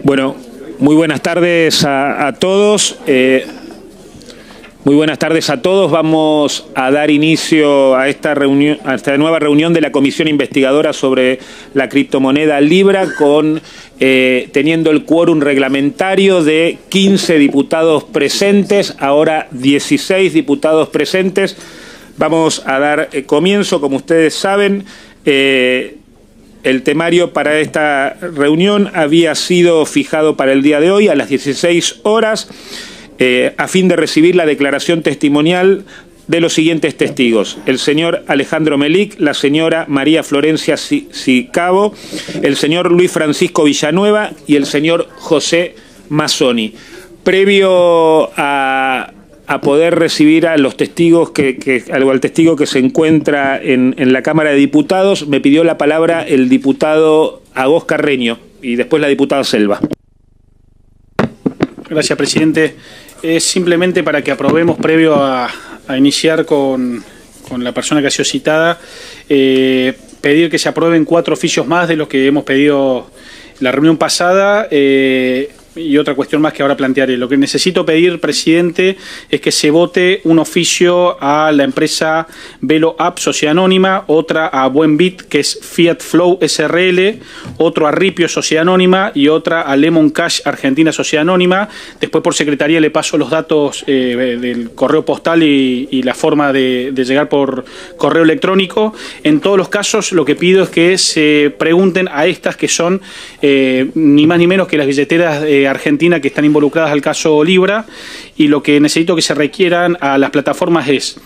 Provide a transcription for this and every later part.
Bueno, muy buenas tardes a todos. Muy buenas tardes a todos. Vamos a dar inicio a esta reunión, a esta nueva reunión de la Comisión Investigadora sobre la criptomoneda Libra, teniendo el quórum reglamentario de 15 diputados presentes, ahora 16 diputados presentes. Vamos a dar comienzo, como ustedes saben. El temario para esta reunión había sido fijado para el día de hoy a las 16 horas a fin de recibir la declaración testimonial de los siguientes testigos: el señor Alejandro Melic, la señora María Florencia Sicabo, el señor Luis Francisco Villanueva y el señor José Mazzoni. Previo a poder recibir a los testigos al testigo que se encuentra en la Cámara de Diputados, me pidió la palabra el diputado Agós Carreño y después la diputada Selva. Gracias, presidente. Es simplemente para que aprobemos, previo a iniciar con la persona que ha sido citada, pedir que se aprueben 4 oficios más de los que hemos pedido la reunión pasada, y otra cuestión más que ahora plantearé. Lo que necesito pedir, presidente, es que se vote un oficio a la empresa Velo App Sociedad Anónima, otra a Buenbit, que es Fiat Flow SRL, otro a Ripio Sociedad Anónima y otra a Lemon Cash Argentina Sociedad Anónima. Después por secretaría le paso los datos del correo postal y la forma de llegar por correo electrónico. En todos los casos lo que pido es que se pregunten a estas que son ni más ni menos que las billeteras Argentina que están involucradas al caso Libra, y lo que necesito que se requieran a las plataformas es: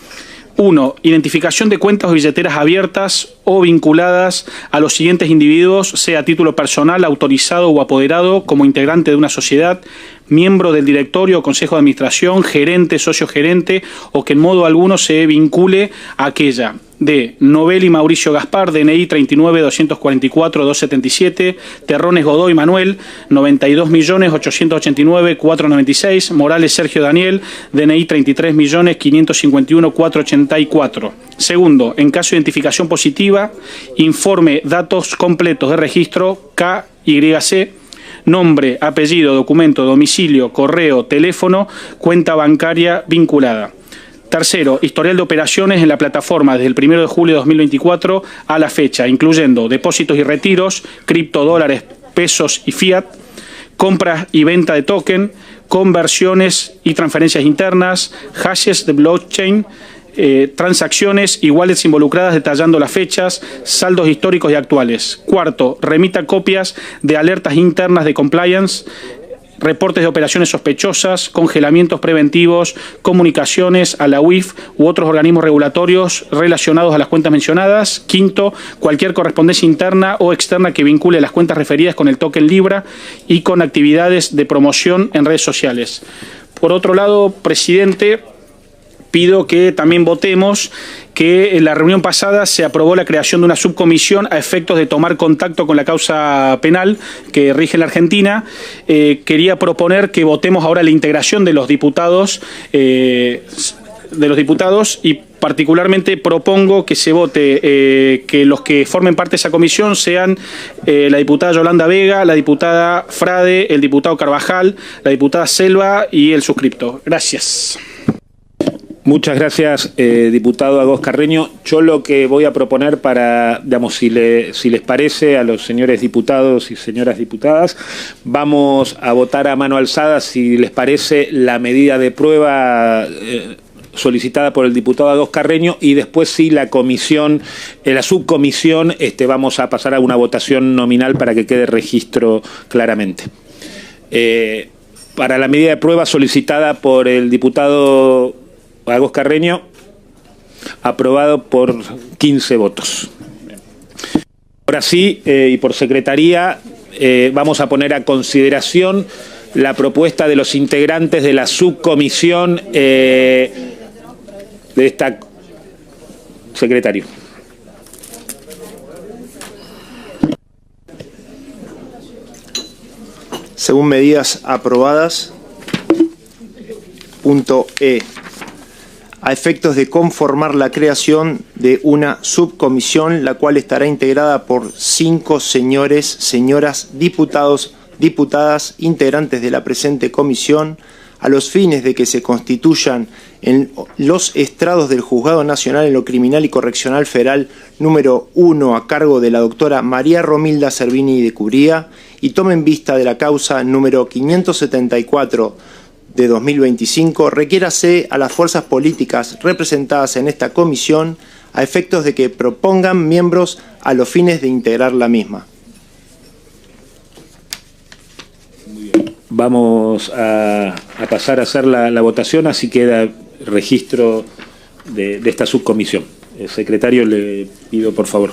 1. Identificación de cuentas o billeteras abiertas o vinculadas a los siguientes individuos, sea a título personal, autorizado o apoderado como integrante de una sociedad, miembro del directorio o consejo de administración, gerente, socio gerente, o que en modo alguno se vincule a aquella. De Novelli Mauricio Gaspar, DNI 39.244.277, Terrones Godoy Manuel, 92.889.496, Morales Sergio Daniel, DNI 33.551.484. Segundo, en caso de identificación positiva, informe datos completos de registro KYC, nombre, apellido, documento, domicilio, correo, teléfono, cuenta bancaria vinculada. Tercero, historial de operaciones en la plataforma desde el 1 de julio de 2024 a la fecha, incluyendo depósitos y retiros, criptodólares, pesos y fiat, compras y venta de token, conversiones y transferencias internas, hashes de blockchain, transacciones y wallets involucradas detallando las fechas, saldos históricos y actuales. Cuarto, remita copias de alertas internas de compliance, reportes de operaciones sospechosas, congelamientos preventivos, comunicaciones a la UIF u otros organismos regulatorios relacionados a las cuentas mencionadas. Quinto, cualquier correspondencia interna o externa que vincule las cuentas referidas con el token Libra y con actividades de promoción en redes sociales. Por otro lado, presidente, pido que también votemos que en la reunión pasada se aprobó la creación de una subcomisión a efectos de tomar contacto con la causa penal que rige en la Argentina. Quería proponer que votemos ahora la integración de los diputados, y particularmente propongo que se vote que los que formen parte de esa comisión sean la diputada Yolanda Vega, la diputada Frade, el diputado Carvajal, la diputada Selva y el suscripto. Gracias. Muchas gracias, diputado Agós Carreño. Yo lo que voy a proponer para, digamos, si les parece a los señores diputados y señoras diputadas, vamos a votar a mano alzada, si les parece, la medida de prueba solicitada por el diputado Agós Carreño, y después sí la comisión, la subcomisión, vamos a pasar a una votación nominal para que quede registro claramente. Para la medida de prueba solicitada por el diputado Agós Carreño, aprobado por 15 votos. Ahora sí, y por secretaría, vamos a poner a consideración la propuesta de los integrantes de la subcomisión de esta. Secretario. Según medidas aprobadas, punto E. A efectos de conformar la creación de una subcomisión, la cual estará integrada por 5 señores, señoras diputados diputadas integrantes de la presente comisión, a los fines de que se constituyan en los estrados del Juzgado Nacional en lo Criminal y Correccional Federal número 1 a cargo de la doctora María Romilda Servini de Cubría y tomen vista de la causa número 574 de 2025, requiérase a las fuerzas políticas representadas en esta comisión a efectos de que propongan miembros a los fines de integrar la misma. Vamos a pasar a hacer la votación, así queda registro de esta subcomisión. El secretario, le pido por favor.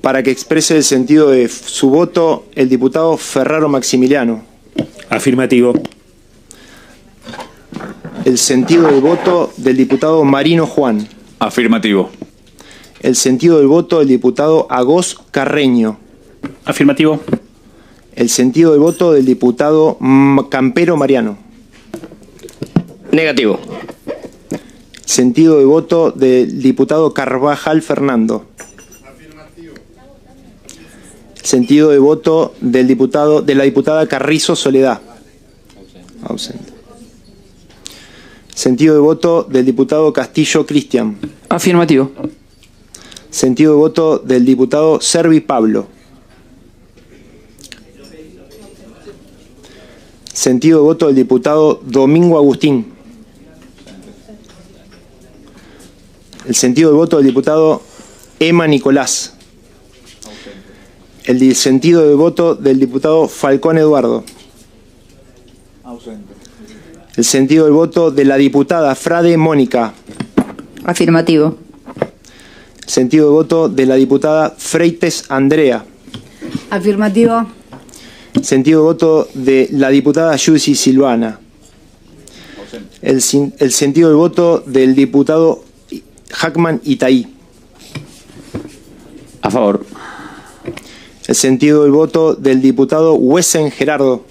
Para que exprese el sentido de su voto, el diputado Ferraro Maximiliano. Afirmativo. El sentido del voto del diputado Marino Juan. Afirmativo. El sentido del voto del diputado Agós Carreño. Afirmativo. El sentido del voto del diputado Campero Mariano. Negativo. Sentido de voto del diputado Carvajal Fernando. Afirmativo. Sentido de voto de la diputada Carrizo Soledad. Ausente. Sentido de voto del diputado Castillo Cristian. Afirmativo. Sentido de voto del diputado Servi Pablo. Sentido de voto del diputado Domingo Agustín. El sentido de voto del diputado Emma Nicolás. El sentido de voto del diputado Falcón Eduardo. El sentido del voto de la diputada Frade Mónica. Afirmativo. Sentido de voto de la diputada Freites Andrea. Afirmativo. Sentido de voto de la diputada Yusi Silvana. El sentido del voto del diputado Hackman Itaí. A favor. El sentido del voto del diputado Wesen Gerardo.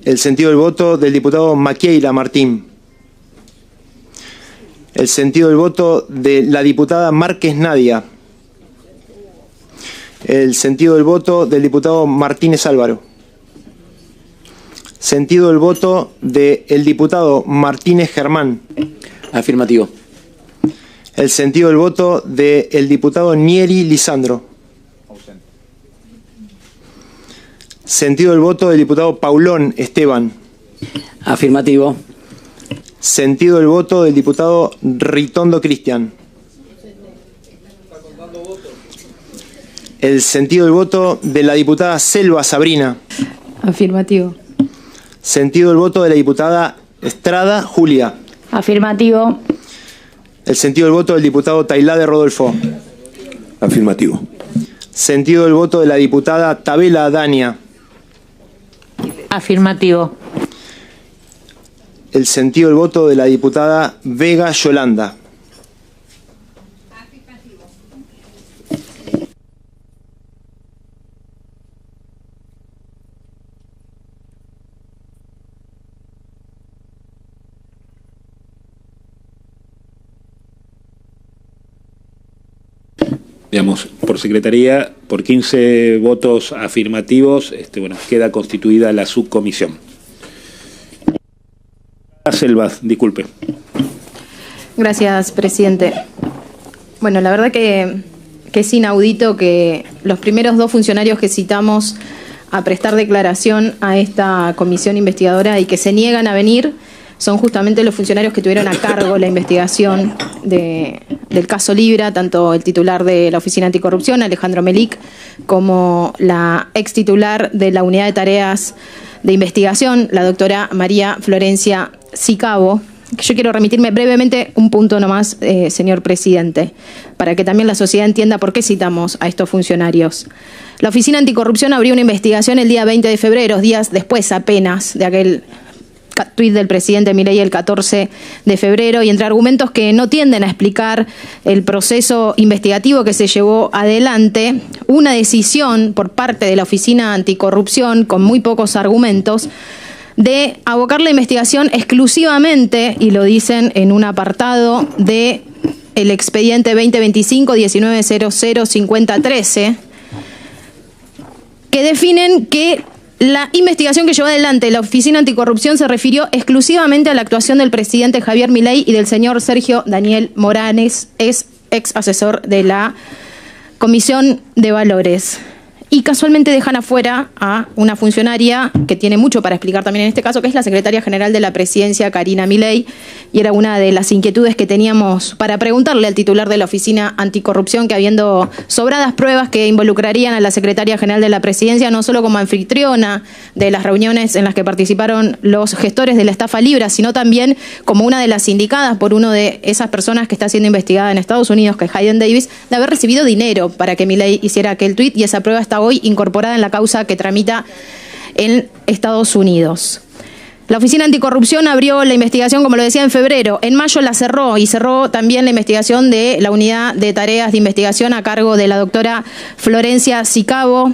El sentido del voto del diputado Maquieira Martín. El sentido del voto de la diputada Márquez Nadia. El sentido del voto del diputado Martínez Álvaro. Sentido del voto del diputado Martínez Germán. Afirmativo. El sentido del voto del diputado Nieri Lisandro. Sentido del voto del diputado Paulón Esteban. Afirmativo. Sentido del voto del diputado Ritondo Cristian. El sentido del voto de la diputada Selva Sabrina. Afirmativo. Sentido del voto de la diputada Estrada Julia. Afirmativo. El sentido del voto del diputado Tailade Rodolfo. Afirmativo. Sentido del voto de la diputada Tabela Dania. Afirmativo. El sentido del voto de la diputada Vega Yolanda. Digamos, por secretaría, por 15 votos afirmativos, bueno, queda constituida la subcomisión. Selva, disculpe. Gracias, presidente. Bueno, la verdad que es inaudito que los primeros dos funcionarios que citamos a prestar declaración a esta comisión investigadora y que se niegan a venir son justamente los funcionarios que tuvieron a cargo la investigación del caso Libra, tanto el titular de la Oficina Anticorrupción, Alejandro Melic, como la ex titular de la Unidad de Tareas de Investigación, la doctora María Florencia Sicabo. Yo quiero remitirme brevemente un punto nomás, señor presidente, para que también la sociedad entienda por qué citamos a estos funcionarios. La Oficina Anticorrupción abrió una investigación el día 20 de febrero, días después apenas de aquel tuit del presidente Milei el 14 de febrero, y entre argumentos que no tienden a explicar el proceso investigativo que se llevó adelante, una decisión por parte de la Oficina Anticorrupción con muy pocos argumentos de abocar la investigación exclusivamente, y lo dicen en un apartado de el expediente 2025-1900-5013, que definen que la investigación que llevó adelante la Oficina Anticorrupción se refirió exclusivamente a la actuación del presidente Javier Milei y del señor Sergio Daniel Moranes, ex asesor de la Comisión de Valores. Y casualmente dejan afuera a una funcionaria que tiene mucho para explicar también en este caso, que es la secretaria general de la Presidencia, Karina Milei, y era una de las inquietudes que teníamos para preguntarle al titular de la Oficina Anticorrupción, que habiendo sobradas pruebas que involucrarían a la secretaria general de la Presidencia, no solo como anfitriona de las reuniones en las que participaron los gestores de la estafa Libra, sino también como una de las indicadas por uno de esas personas que está siendo investigada en Estados Unidos, que es Hayden Davis, de haber recibido dinero para que Milei hiciera aquel tuit, y esa prueba está hoy incorporada en la causa que tramita en Estados Unidos. La Oficina Anticorrupción abrió la investigación, como lo decía, en febrero. En mayo la cerró, y cerró también la investigación de la unidad de tareas de investigación a cargo de la doctora Florencia Sicabo.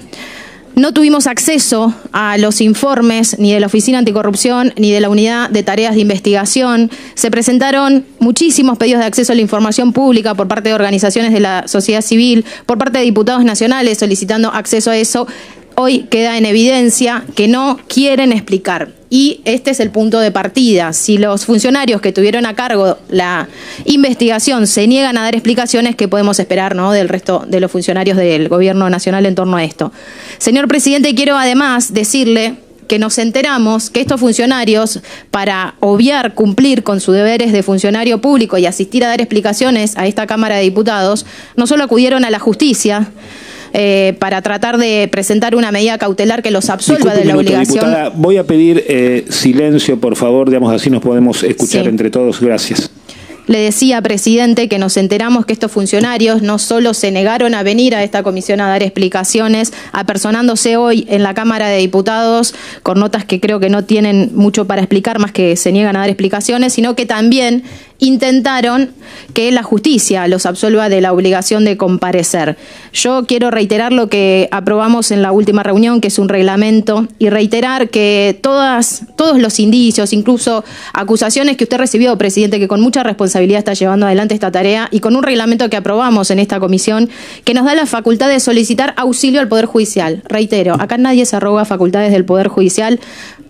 No tuvimos acceso a los informes ni de la Oficina Anticorrupción ni de la Unidad de Tareas de Investigación. Se presentaron muchísimos pedidos de acceso a la información pública por parte de organizaciones de la sociedad civil, por parte de diputados nacionales solicitando acceso a eso. Hoy queda en evidencia que no quieren explicar. Y este es el punto de partida. Si los funcionarios que tuvieron a cargo la investigación se niegan a dar explicaciones, ¿qué podemos esperar, ¿no?, del resto de los funcionarios del Gobierno Nacional en torno a esto? Señor presidente, quiero además decirle que nos enteramos que estos funcionarios, para obviar cumplir con sus deberes de funcionario público y asistir a dar explicaciones a esta Cámara de Diputados, no solo acudieron a la justicia, para tratar de presentar una medida cautelar que los absuelva de la obligación. Diputada, voy a pedir silencio, por favor, digamos, así nos podemos escuchar entre todos. Gracias. Le decía, presidente, que nos enteramos que estos funcionarios no solo se negaron a venir a esta comisión a dar explicaciones, apersonándose hoy en la Cámara de Diputados con notas que creo que no tienen mucho para explicar, más que se niegan a dar explicaciones, sino que también intentaron que la justicia los absuelva de la obligación de comparecer. Yo quiero reiterar lo que aprobamos en la última reunión, que es un reglamento, y reiterar que todos los indicios, incluso acusaciones que usted recibió, presidente, que con mucha responsabilidad está llevando adelante esta tarea, y con un reglamento que aprobamos en esta comisión, que nos da la facultad de solicitar auxilio al Poder Judicial. Reitero, acá nadie se arroga facultades del Poder Judicial.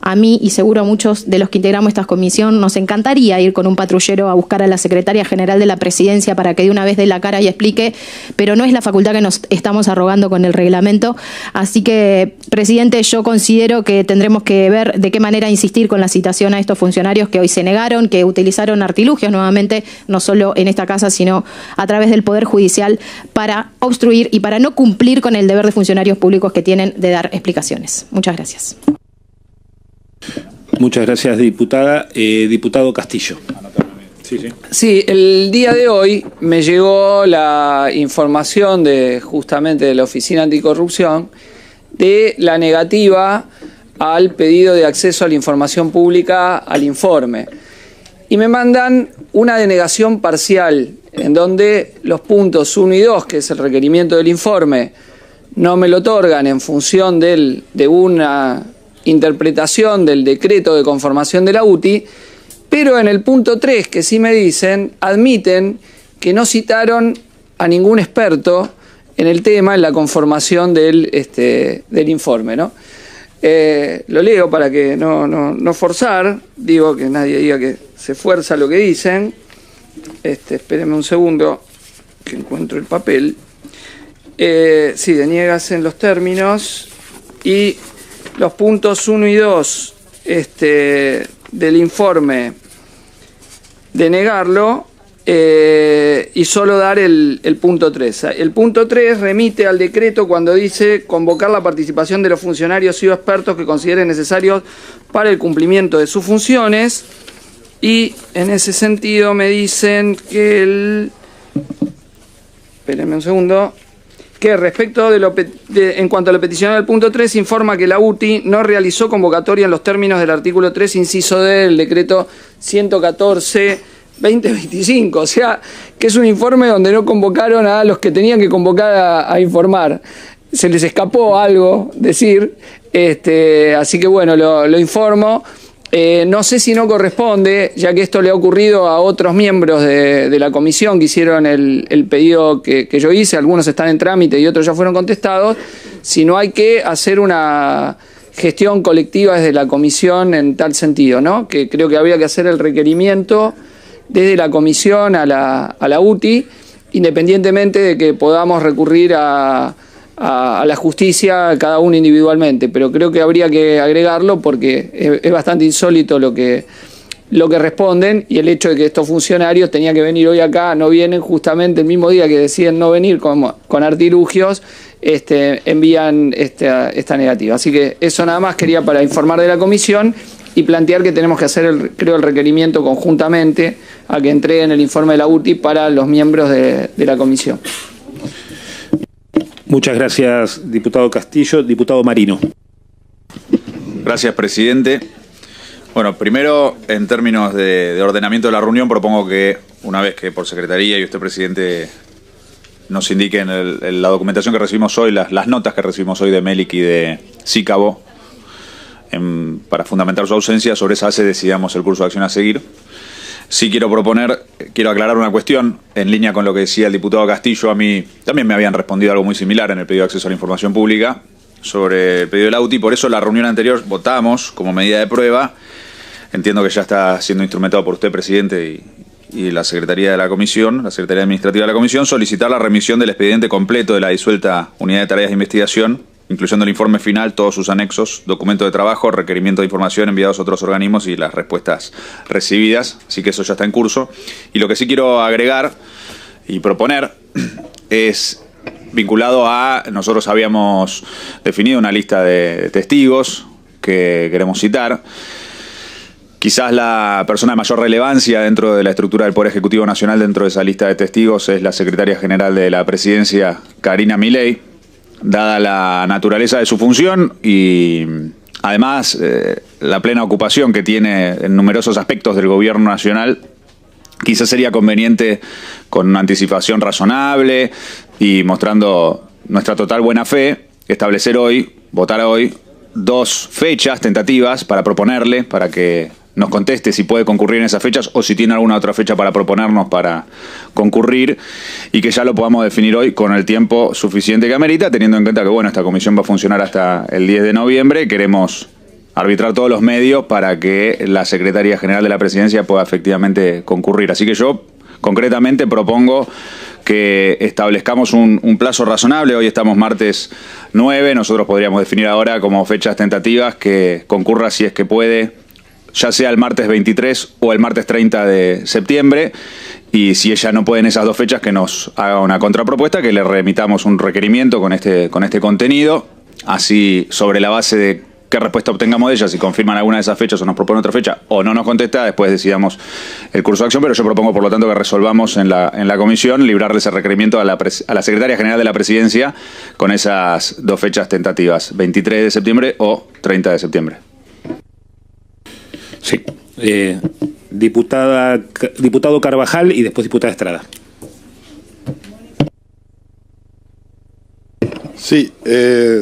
A mí, y seguro a muchos de los que integramos esta comisión, nos encantaría ir con un patrullero a buscar a la secretaria general de la Presidencia para que de una vez dé la cara y explique, pero no es la facultad que nos estamos arrogando con el reglamento. Así que, presidente, yo considero que tendremos que ver de qué manera insistir con la citación a estos funcionarios que hoy se negaron, que utilizaron artilugios nuevamente, no solo en esta casa, sino a través del Poder Judicial, para obstruir y para no cumplir con el deber de funcionarios públicos que tienen de dar explicaciones. Muchas gracias. Muchas gracias, diputada. Diputado Castillo. Sí, el día de hoy me llegó la información justamente de la Oficina Anticorrupción de la negativa al pedido de acceso a la información pública al informe. Y me mandan una denegación parcial en donde los puntos 1 y 2, que es el requerimiento del informe, no me lo otorgan en función de una interpretación del decreto de conformación de la UTI, pero en el punto 3, que sí me dicen, admiten que no citaron a ningún experto en el tema, en la conformación del informe, ¿no? Lo leo para que no forzar, digo que nadie diga que se fuerza lo que dicen. Espérenme un segundo que encuentro el papel. Sí, deniegas en los términos y los puntos 1 y 2 del informe, denegarlo y solo dar el punto 3. El punto 3 remite al decreto cuando dice convocar la participación de los funcionarios y o expertos que consideren necesarios para el cumplimiento de sus funciones, y en ese sentido me dicen que espérenme un segundo, que respecto en cuanto a la petición del punto 3, informa que la UTI no realizó convocatoria en los términos del artículo 3, inciso D del decreto 114/2025, o sea, que es un informe donde no convocaron a los que tenían que convocar a informar. Se les escapó algo decir, Así que bueno, lo informo. No sé si no corresponde, ya que esto le ha ocurrido a otros miembros de la comisión que hicieron el pedido que yo hice, algunos están en trámite y otros ya fueron contestados, si no hay que hacer una gestión colectiva desde la comisión en tal sentido, ¿no? Que creo que habría que hacer el requerimiento desde la comisión a la UTI, independientemente de que podamos recurrir a la justicia cada uno individualmente, pero creo que habría que agregarlo porque es bastante insólito lo que responden, y el hecho de que estos funcionarios tenían que venir hoy acá, no vienen justamente el mismo día que deciden no venir con artilugios, envían esta negativa. Así que eso nada más quería para informar de la comisión y plantear que tenemos que hacer el requerimiento conjuntamente a que entreguen el informe de la UTI para los miembros de la comisión. Muchas gracias, diputado Castillo. Diputado Marino. Gracias, presidente. Bueno, primero, en términos de ordenamiento de la reunión, propongo que, una vez que por secretaría y usted, presidente, nos indiquen la documentación que recibimos hoy, las notas que recibimos hoy de Melik y de Sícabo, para fundamentar su ausencia, sobre esa base decidamos el curso de acción a seguir. Sí quiero aclarar una cuestión, en línea con lo que decía el diputado Castillo. A mí también me habían respondido algo muy similar en el pedido de acceso a la información pública sobre el pedido de la UTI, por eso la reunión anterior votamos como medida de prueba. Entiendo que ya está siendo instrumentado por usted, presidente, y la Secretaría de la Comisión, la Secretaría Administrativa de la Comisión, solicitar la remisión del expediente completo de la disuelta Unidad de Tareas de Investigación, incluyendo el informe final, todos sus anexos, documento de trabajo, requerimiento de información enviados a otros organismos y las respuestas recibidas. Así que eso ya está en curso. Y lo que sí quiero agregar y proponer es vinculado a... Nosotros habíamos definido una lista de testigos que queremos citar. Quizás la persona de mayor relevancia dentro de la estructura del Poder Ejecutivo Nacional dentro de esa lista de testigos es la Secretaria General de la Presidencia, Karina Milei, dada la naturaleza de su función y además la plena ocupación que tiene en numerosos aspectos del gobierno nacional. Quizás sería conveniente, con una anticipación razonable y mostrando nuestra total buena fe, votar hoy 2 fechas tentativas para proponerle, para que nos conteste si puede concurrir en esas fechas o si tiene alguna otra fecha para proponernos para concurrir, y que ya lo podamos definir hoy con el tiempo suficiente que amerita, teniendo en cuenta que bueno, esta comisión va a funcionar hasta el 10 de noviembre. Queremos arbitrar todos los medios para que la Secretaría General de la Presidencia pueda efectivamente concurrir. Así que yo concretamente propongo que establezcamos un plazo razonable. Hoy estamos martes 9, nosotros podríamos definir ahora como fechas tentativas que concurra, si es que puede, ya sea el martes 23 o el martes 30 de septiembre, y si ella no puede en esas 2 fechas, que nos haga una contrapropuesta, que le remitamos un requerimiento con este contenido, así sobre la base de qué respuesta obtengamos de ella, si confirman alguna de esas fechas o nos proponen otra fecha o no nos contesta, después decidamos el curso de acción. Pero yo propongo, por lo tanto, que resolvamos en la comisión librarle ese requerimiento a la Secretaria General de la Presidencia con esas 2 fechas tentativas, 23 de septiembre o 30 de septiembre. Sí. Diputado Carvajal y después diputada Estrada. Sí,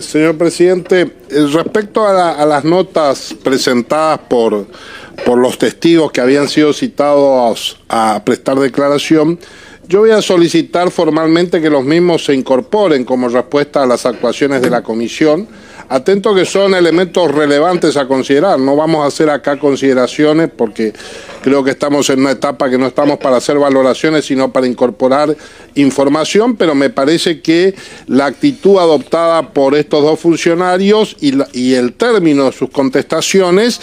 señor presidente, respecto a las notas presentadas por los testigos que habían sido citados a prestar declaración, yo voy a solicitar formalmente que los mismos se incorporen como respuesta a las actuaciones de la comisión, atento que son elementos relevantes a considerar. No vamos a hacer acá consideraciones porque creo que estamos en una etapa que no estamos para hacer valoraciones, sino para incorporar información, pero me parece que la actitud adoptada por estos 2 funcionarios y el término de sus contestaciones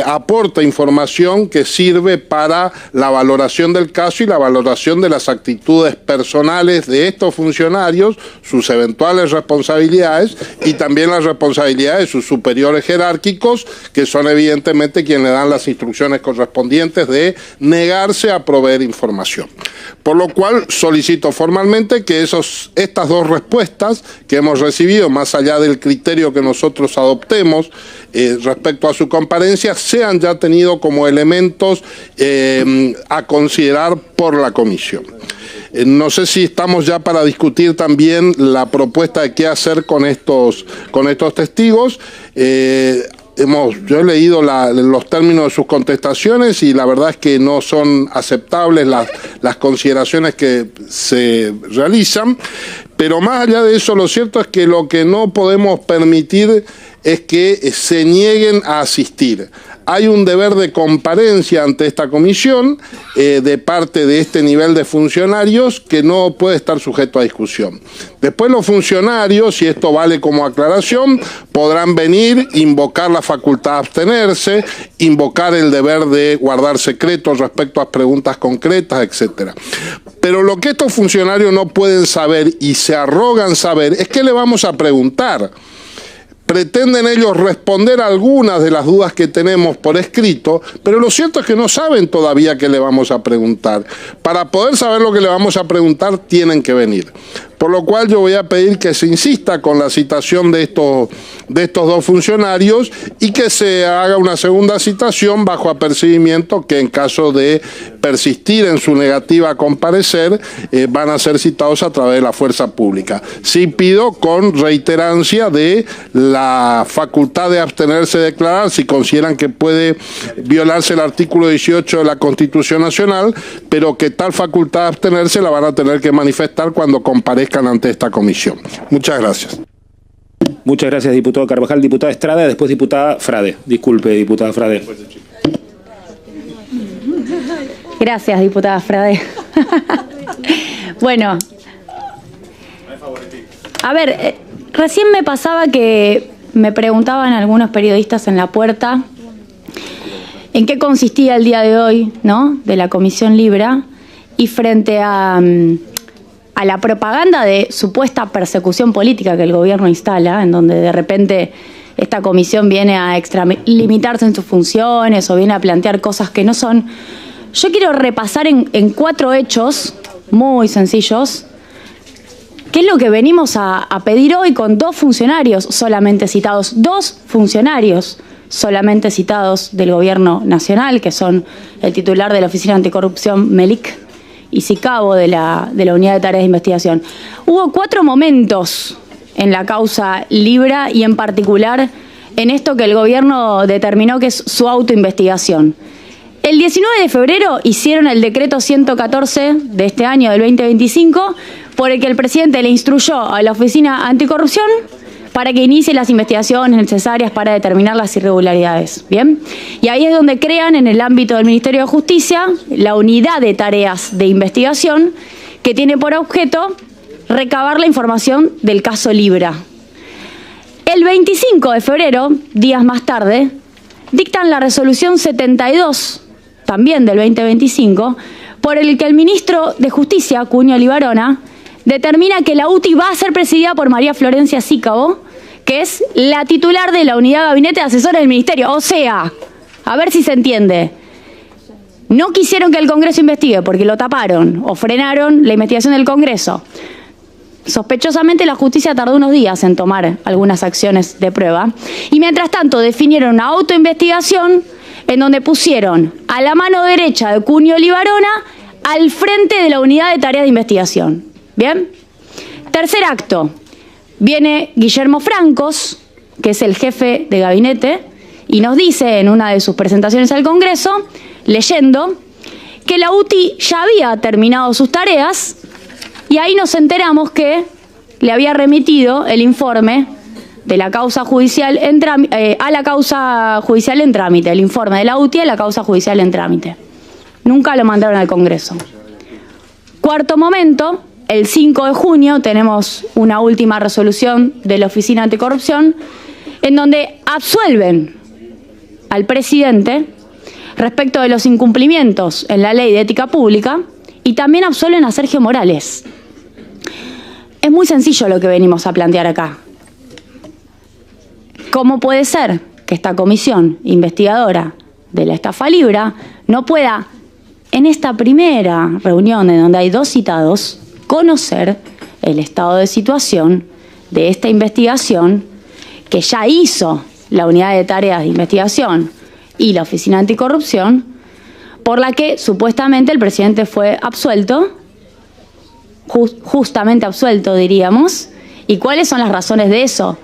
aporta información que sirve para la valoración del caso y la valoración de las actitudes personales de estos funcionarios, sus eventuales responsabilidades y también las responsabilidades de sus superiores jerárquicos, que son evidentemente quienes le dan las instrucciones correspondientes de negarse a proveer información. Por lo cual solicito formalmente que estas 2 respuestas que hemos recibido, más allá del criterio que nosotros adoptemos respecto a su comparencia, sean ya tenidos como elementos a considerar por la comisión. No sé si estamos ya para discutir también la propuesta de qué hacer con estos testigos. Yo he leído los términos de sus contestaciones y la verdad es que no son aceptables las consideraciones que se realizan, pero más allá de eso, lo cierto es que lo que no podemos permitir es que se nieguen a asistir. Hay un deber de comparencia ante esta comisión de parte de este nivel de funcionarios que no puede estar sujeto a discusión. Después los funcionarios, y esto vale como aclaración, podrán venir, invocar la facultad de abstenerse, invocar el deber de guardar secretos respecto a preguntas concretas, etcétera. Pero lo que estos funcionarios no pueden saber y se arrogan saber es qué le vamos a preguntar. Pretenden ellos responder a algunas de las dudas que tenemos por escrito, pero lo cierto es que no saben todavía qué le vamos a preguntar. Para poder saber lo que le vamos a preguntar, tienen que venir. Por lo cual yo voy a pedir que se insista con la citación de estos dos funcionarios y que se haga una segunda citación bajo apercibimiento que en caso de persistir en su negativa a comparecer van a ser citados a través de la fuerza pública. Sí pido con reiterancia de la facultad de abstenerse de declarar si consideran que puede violarse el artículo 18 de la Constitución Nacional, pero que tal facultad de abstenerse la van a tener que manifestar cuando comparezcan ante esta comisión. Muchas gracias. Muchas gracias, diputado Carvajal. Diputada Estrada, después diputada Frade. Disculpe, diputada Frade. Gracias, diputada Frade. Bueno, a ver, recién me pasaba que me preguntaban algunos periodistas en la puerta en qué consistía el día de hoy, ¿no?, de la Comisión Libra, y frente a la propaganda de supuesta persecución política que el gobierno instala, en donde de repente esta comisión viene a limitarse en sus funciones o viene a plantear cosas que no son. Yo quiero repasar en 4 hechos muy sencillos qué es lo que venimos a pedir hoy con 2 funcionarios solamente citados, 2 funcionarios solamente citados del gobierno nacional, que son el titular de la Oficina Anticorrupción, Melik, y Sicabo de la Unidad de Tareas de Investigación. Hubo 4 momentos en la causa Libra y en particular en esto que el gobierno determinó que es su autoinvestigación. El 19 de febrero hicieron el decreto 114 de este año, del 2025, por el que el presidente le instruyó a la Oficina Anticorrupción para que inicie las investigaciones necesarias para determinar las irregularidades. ¿Bien? Y ahí es donde crean, en el ámbito del Ministerio de Justicia, la unidad de tareas de investigación que tiene por objeto recabar la información del caso Libra. El 25 de febrero, días más tarde, dictan la resolución 72, también del 2025, por el que el ministro de Justicia, Cuño Libarona, determina que la UTI va a ser presidida por María Florencia Sicabo, que es la titular de la unidad de gabinete de asesores del ministerio. O sea, a ver si se entiende. No quisieron que el Congreso investigue porque lo taparon o frenaron la investigación del Congreso. Sospechosamente la justicia tardó unos días en tomar algunas acciones de prueba. Y mientras tanto definieron una autoinvestigación en donde pusieron a la mano derecha de Cuño Libarona al frente de la unidad de tareas de investigación. ¿Bien? Tercer acto. Viene Guillermo Francos, que es el jefe de gabinete, y nos dice en una de sus presentaciones al Congreso, leyendo, que la UTI ya había terminado sus tareas y ahí nos enteramos que le había remitido el informe de la causa judicial a la causa judicial en trámite, el informe de la UTI a la causa judicial en trámite. Nunca lo mandaron al Congreso. Cuarto momento. El 5 de junio tenemos una última resolución de la Oficina Anticorrupción en donde absuelven al presidente respecto de los incumplimientos en la Ley de Ética Pública y también absuelven a Sergio Morales. Es muy sencillo lo que venimos a plantear acá. ¿Cómo puede ser que esta comisión investigadora de la estafa Libra no pueda, en esta primera reunión en donde hay 2 citados, conocer el estado de situación de esta investigación que ya hizo la Unidad de Tareas de Investigación y la Oficina Anticorrupción, por la que supuestamente el presidente fue absuelto justamente absuelto, diríamos. ¿Y cuáles son las razones de eso?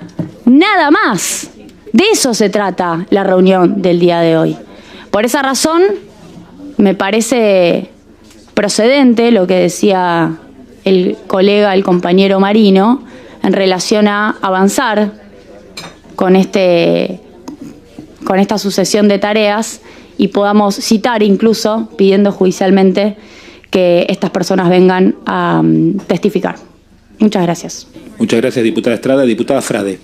Nada más. De eso se trata la reunión del día de hoy. Por esa razón, me parece procedente lo que decía el colega, el compañero Marino, en relación a avanzar con esta sucesión de tareas y podamos citar incluso, pidiendo judicialmente, que estas personas vengan a testificar. Muchas gracias. Muchas gracias, diputada Estrada. Diputada Frade.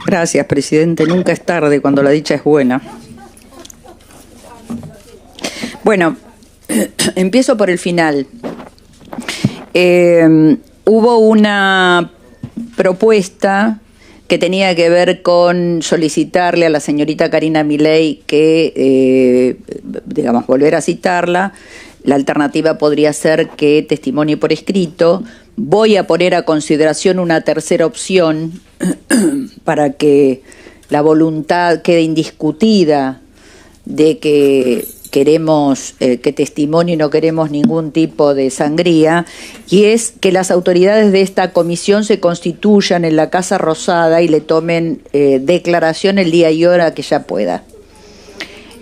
Gracias, presidente. Nunca es tarde cuando la dicha es buena. Bueno, empiezo por el final. Hubo una propuesta que tenía que ver con solicitarle a la señorita Karina Milei que, volver a citarla. La alternativa podría ser que testimonie por escrito. Voy a poner a consideración una tercera opción para que la voluntad quede indiscutida de que queremos que testimonie y no queremos ningún tipo de sangría, y es que las autoridades de esta comisión se constituyan en la Casa Rosada y le tomen declaración el día y hora que ella pueda.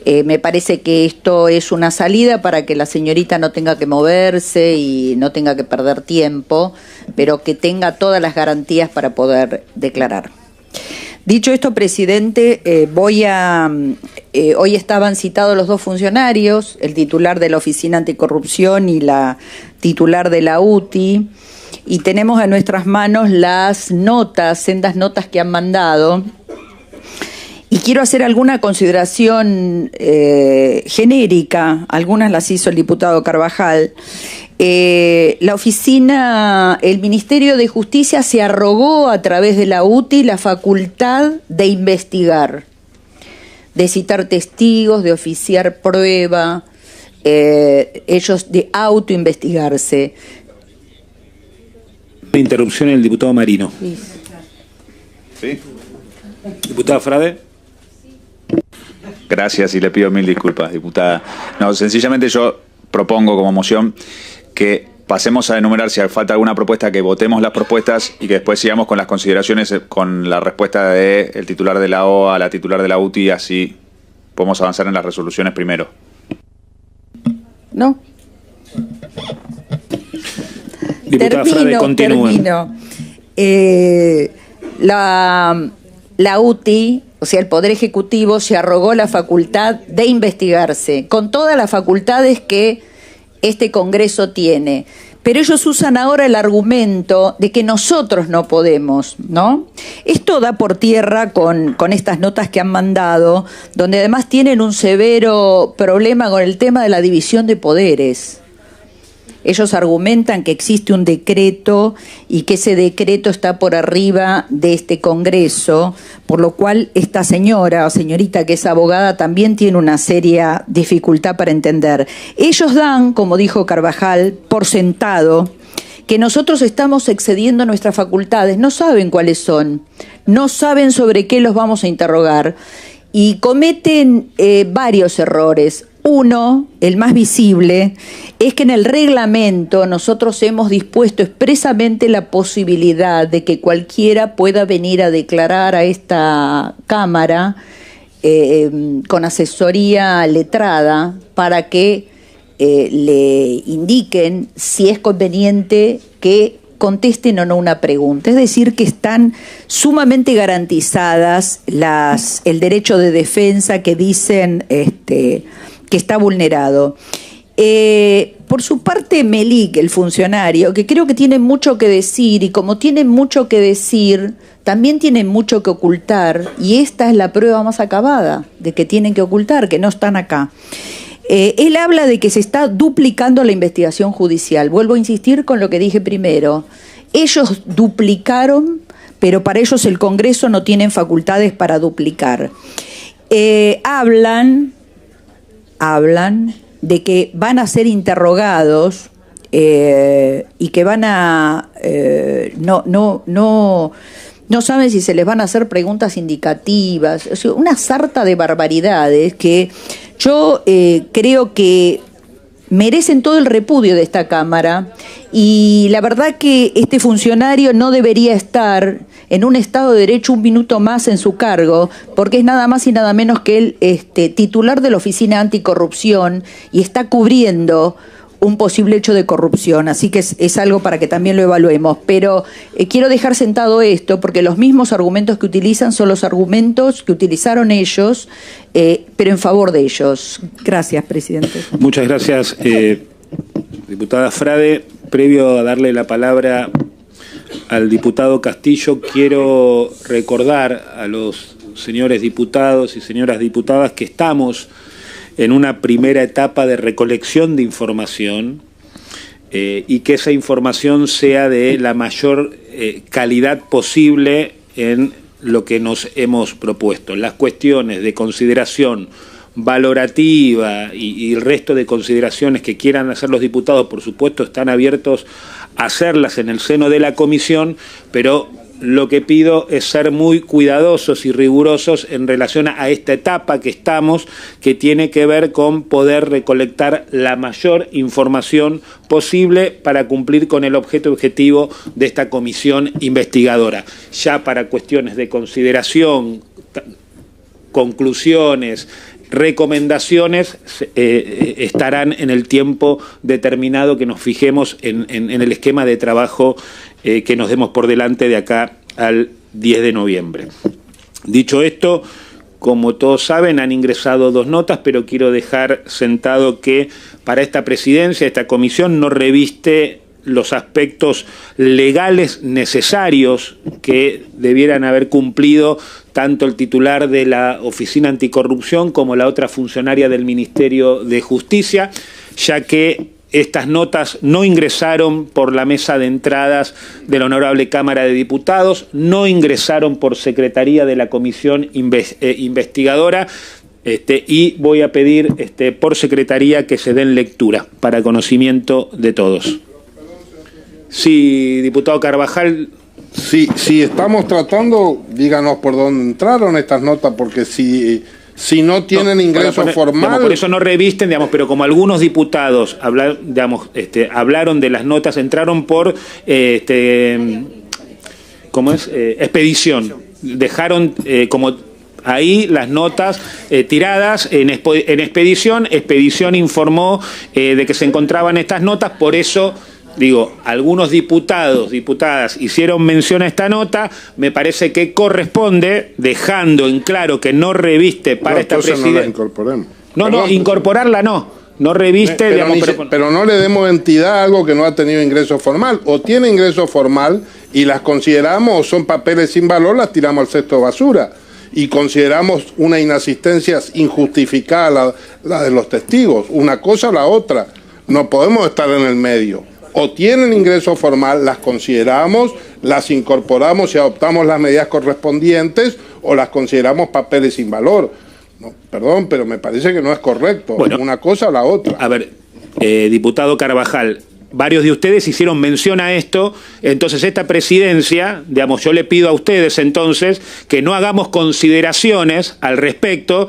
Me parece que esto es una salida para que la señorita no tenga que moverse y no tenga que perder tiempo, pero que tenga todas las garantías para poder declarar. Dicho esto, presidente, hoy estaban citados los dos funcionarios, el titular de la Oficina Anticorrupción y la titular de la UTI, y tenemos en nuestras manos las notas, sendas notas que han mandado. Y quiero hacer alguna consideración genérica, algunas las hizo el diputado Carvajal. La oficina, el Ministerio de Justicia se arrogó a través de la UTI la facultad de investigar, de citar testigos, de oficiar prueba, ellos de autoinvestigarse. Interrupción el diputado Marino. ¿Sí? Diputada Frade. Gracias y le pido mil disculpas, diputada. No, sencillamente yo propongo como moción que pasemos a enumerar si falta alguna propuesta, que votemos las propuestas y que después sigamos con las consideraciones con la respuesta del titular de la OA, la titular de la UTI, así podemos avanzar en las resoluciones primero. ¿No? Diputada Frade, continúe. Termino. La UTI, o sea, el Poder Ejecutivo, se arrogó la facultad de investigarse, con todas las facultades que este Congreso tiene. Pero ellos usan ahora el argumento de que nosotros no podemos, ¿no? Esto da por tierra con estas notas que han mandado, donde además tienen un severo problema con el tema de la división de poderes. Ellos argumentan que existe un decreto y que ese decreto está por arriba de este Congreso, por lo cual esta señora o señorita que es abogada también tiene una seria dificultad para entender. Ellos dan, como dijo Carvajal, por sentado que nosotros estamos excediendo nuestras facultades. No saben cuáles son, no saben sobre qué los vamos a interrogar y cometen varios errores. Uno, el más visible, es que en el reglamento nosotros hemos dispuesto expresamente la posibilidad de que cualquiera pueda venir a declarar a esta Cámara con asesoría letrada para que le indiquen si es conveniente que contesten o no una pregunta. Es decir, que están sumamente garantizadas el derecho de defensa que dicen que está vulnerado. Por su parte, Melik, el funcionario, que creo que tiene mucho que decir, y como tiene mucho que decir, también tiene mucho que ocultar, y esta es la prueba más acabada de que tienen que ocultar, que no están acá. Él habla de que se está duplicando la investigación judicial. Vuelvo a insistir con lo que dije primero. Ellos duplicaron, pero para ellos el Congreso no tienen facultades para duplicar. Hablan de que van a ser interrogados y que van a no saben si se les van a hacer preguntas indicativas, o sea, una sarta de barbaridades que yo creo que merecen todo el repudio de esta Cámara, y la verdad que este funcionario no debería estar en un Estado de Derecho un minuto más en su cargo, porque es nada más y nada menos que el titular de la Oficina Anticorrupción y está cubriendo un posible hecho de corrupción, así que es algo para que también lo evaluemos. Pero quiero dejar sentado esto, porque los mismos argumentos que utilizan son los argumentos que utilizaron ellos, pero en favor de ellos. Gracias, presidente. Muchas gracias, diputada Frade. Previo a darle la palabra al diputado Castillo, quiero recordar a los señores diputados y señoras diputadas que estamos en una primera etapa de recolección de información y que esa información sea de la mayor calidad posible en lo que nos hemos propuesto. Las cuestiones de consideración valorativa y el resto de consideraciones que quieran hacer los diputados, por supuesto, están abiertos a hacerlas en el seno de la comisión, pero lo que pido es ser muy cuidadosos y rigurosos en relación a esta etapa que estamos, que tiene que ver con poder recolectar la mayor información posible para cumplir con el objetivo de esta comisión investigadora. Ya para cuestiones de consideración, conclusiones, recomendaciones estarán en el tiempo determinado que nos fijemos en el esquema de trabajo que nos demos por delante de acá al 10 de noviembre. Dicho esto, como todos saben, han ingresado 2 notas, pero quiero dejar sentado que para esta presidencia, esta comisión no reviste los aspectos legales necesarios que debieran haber cumplido tanto el titular de la Oficina Anticorrupción como la otra funcionaria del Ministerio de Justicia, ya que estas notas no ingresaron por la mesa de entradas de la Honorable Cámara de Diputados, no ingresaron por Secretaría de la Comisión Investigadora, y voy a pedir por Secretaría que se den lectura para conocimiento de todos. Sí, diputado Carvajal. Si estamos tratando, díganos por dónde entraron estas notas, porque si no tienen ingreso formal... Digamos, por eso no revisten, digamos, pero como algunos diputados hablaron de las notas, entraron por expedición. Dejaron como ahí las notas tiradas en expedición. Expedición informó de que se encontraban estas notas, por eso... Digo, algunos diputados, diputadas hicieron mención a esta nota, me parece que corresponde, dejando en claro que no reviste para esta presidencia. No la incorporemos. No, incorporarla no reviste. Pero no le demos entidad a algo que no ha tenido ingreso formal, o tiene ingreso formal y las consideramos, o son papeles sin valor, las tiramos al cesto de basura. Y consideramos una inasistencia injustificada la de los testigos, una cosa o la otra. No podemos estar en el medio. O tienen ingreso formal, las consideramos, las incorporamos y adoptamos las medidas correspondientes, o las consideramos papeles sin valor. No, perdón, pero me parece que no es correcto. Bueno, una cosa o la otra. A ver, diputado Carvajal, varios de ustedes hicieron mención a esto, entonces esta presidencia, digamos, yo le pido a ustedes entonces que no hagamos consideraciones al respecto,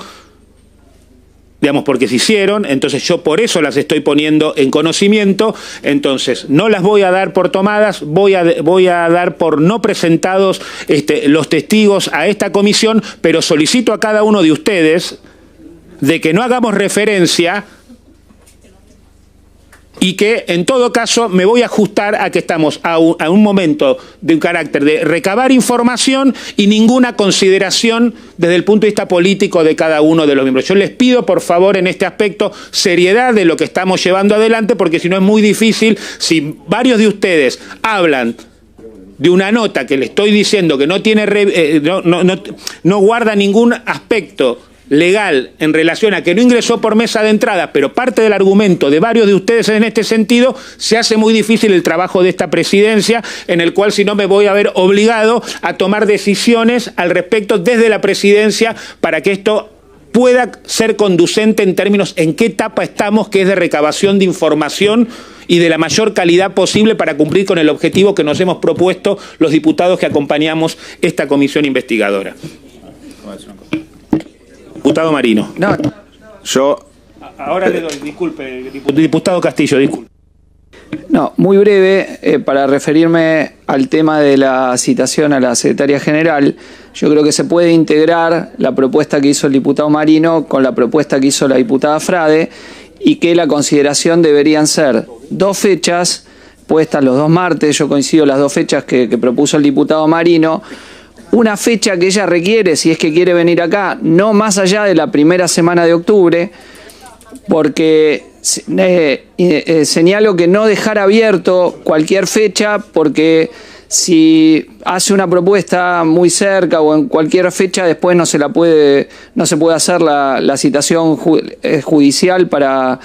digamos, porque se hicieron, entonces yo por eso las estoy poniendo en conocimiento, entonces no las voy a dar por tomadas, voy a dar por no presentados los testigos a esta comisión, pero solicito a cada uno de ustedes de que no hagamos referencia y que en todo caso me voy a ajustar a que estamos a un momento de un carácter de recabar información y ninguna consideración desde el punto de vista político de cada uno de los miembros. Yo les pido, por favor, en este aspecto, seriedad de lo que estamos llevando adelante, porque si no es muy difícil, si varios de ustedes hablan de una nota que le estoy diciendo que no tiene no guarda ningún aspecto legal en relación a que no ingresó por mesa de entrada, pero parte del argumento de varios de ustedes en este sentido, se hace muy difícil el trabajo de esta presidencia, en el cual si no me voy a ver obligado a tomar decisiones al respecto desde la presidencia para que esto pueda ser conducente en términos en qué etapa estamos, que es de recabación de información y de la mayor calidad posible para cumplir con el objetivo que nos hemos propuesto los diputados que acompañamos esta comisión investigadora. Diputado Marino. Yo Ahora le doy, disculpe, diputado Castillo, disculpe. No, muy breve, para referirme al tema de la citación a la secretaria general, yo creo que se puede integrar la propuesta que hizo el diputado Marino con la propuesta que hizo la diputada Frade y que la consideración deberían ser 2 fechas puestas los 2 martes, yo coincido las 2 fechas que propuso el diputado Marino, una fecha que ella requiere, si es que quiere venir acá, no más allá de la primera semana de octubre, porque señalo que no dejar abierto cualquier fecha, porque si hace una propuesta muy cerca o en cualquier fecha, después no se puede hacer la citación judicial para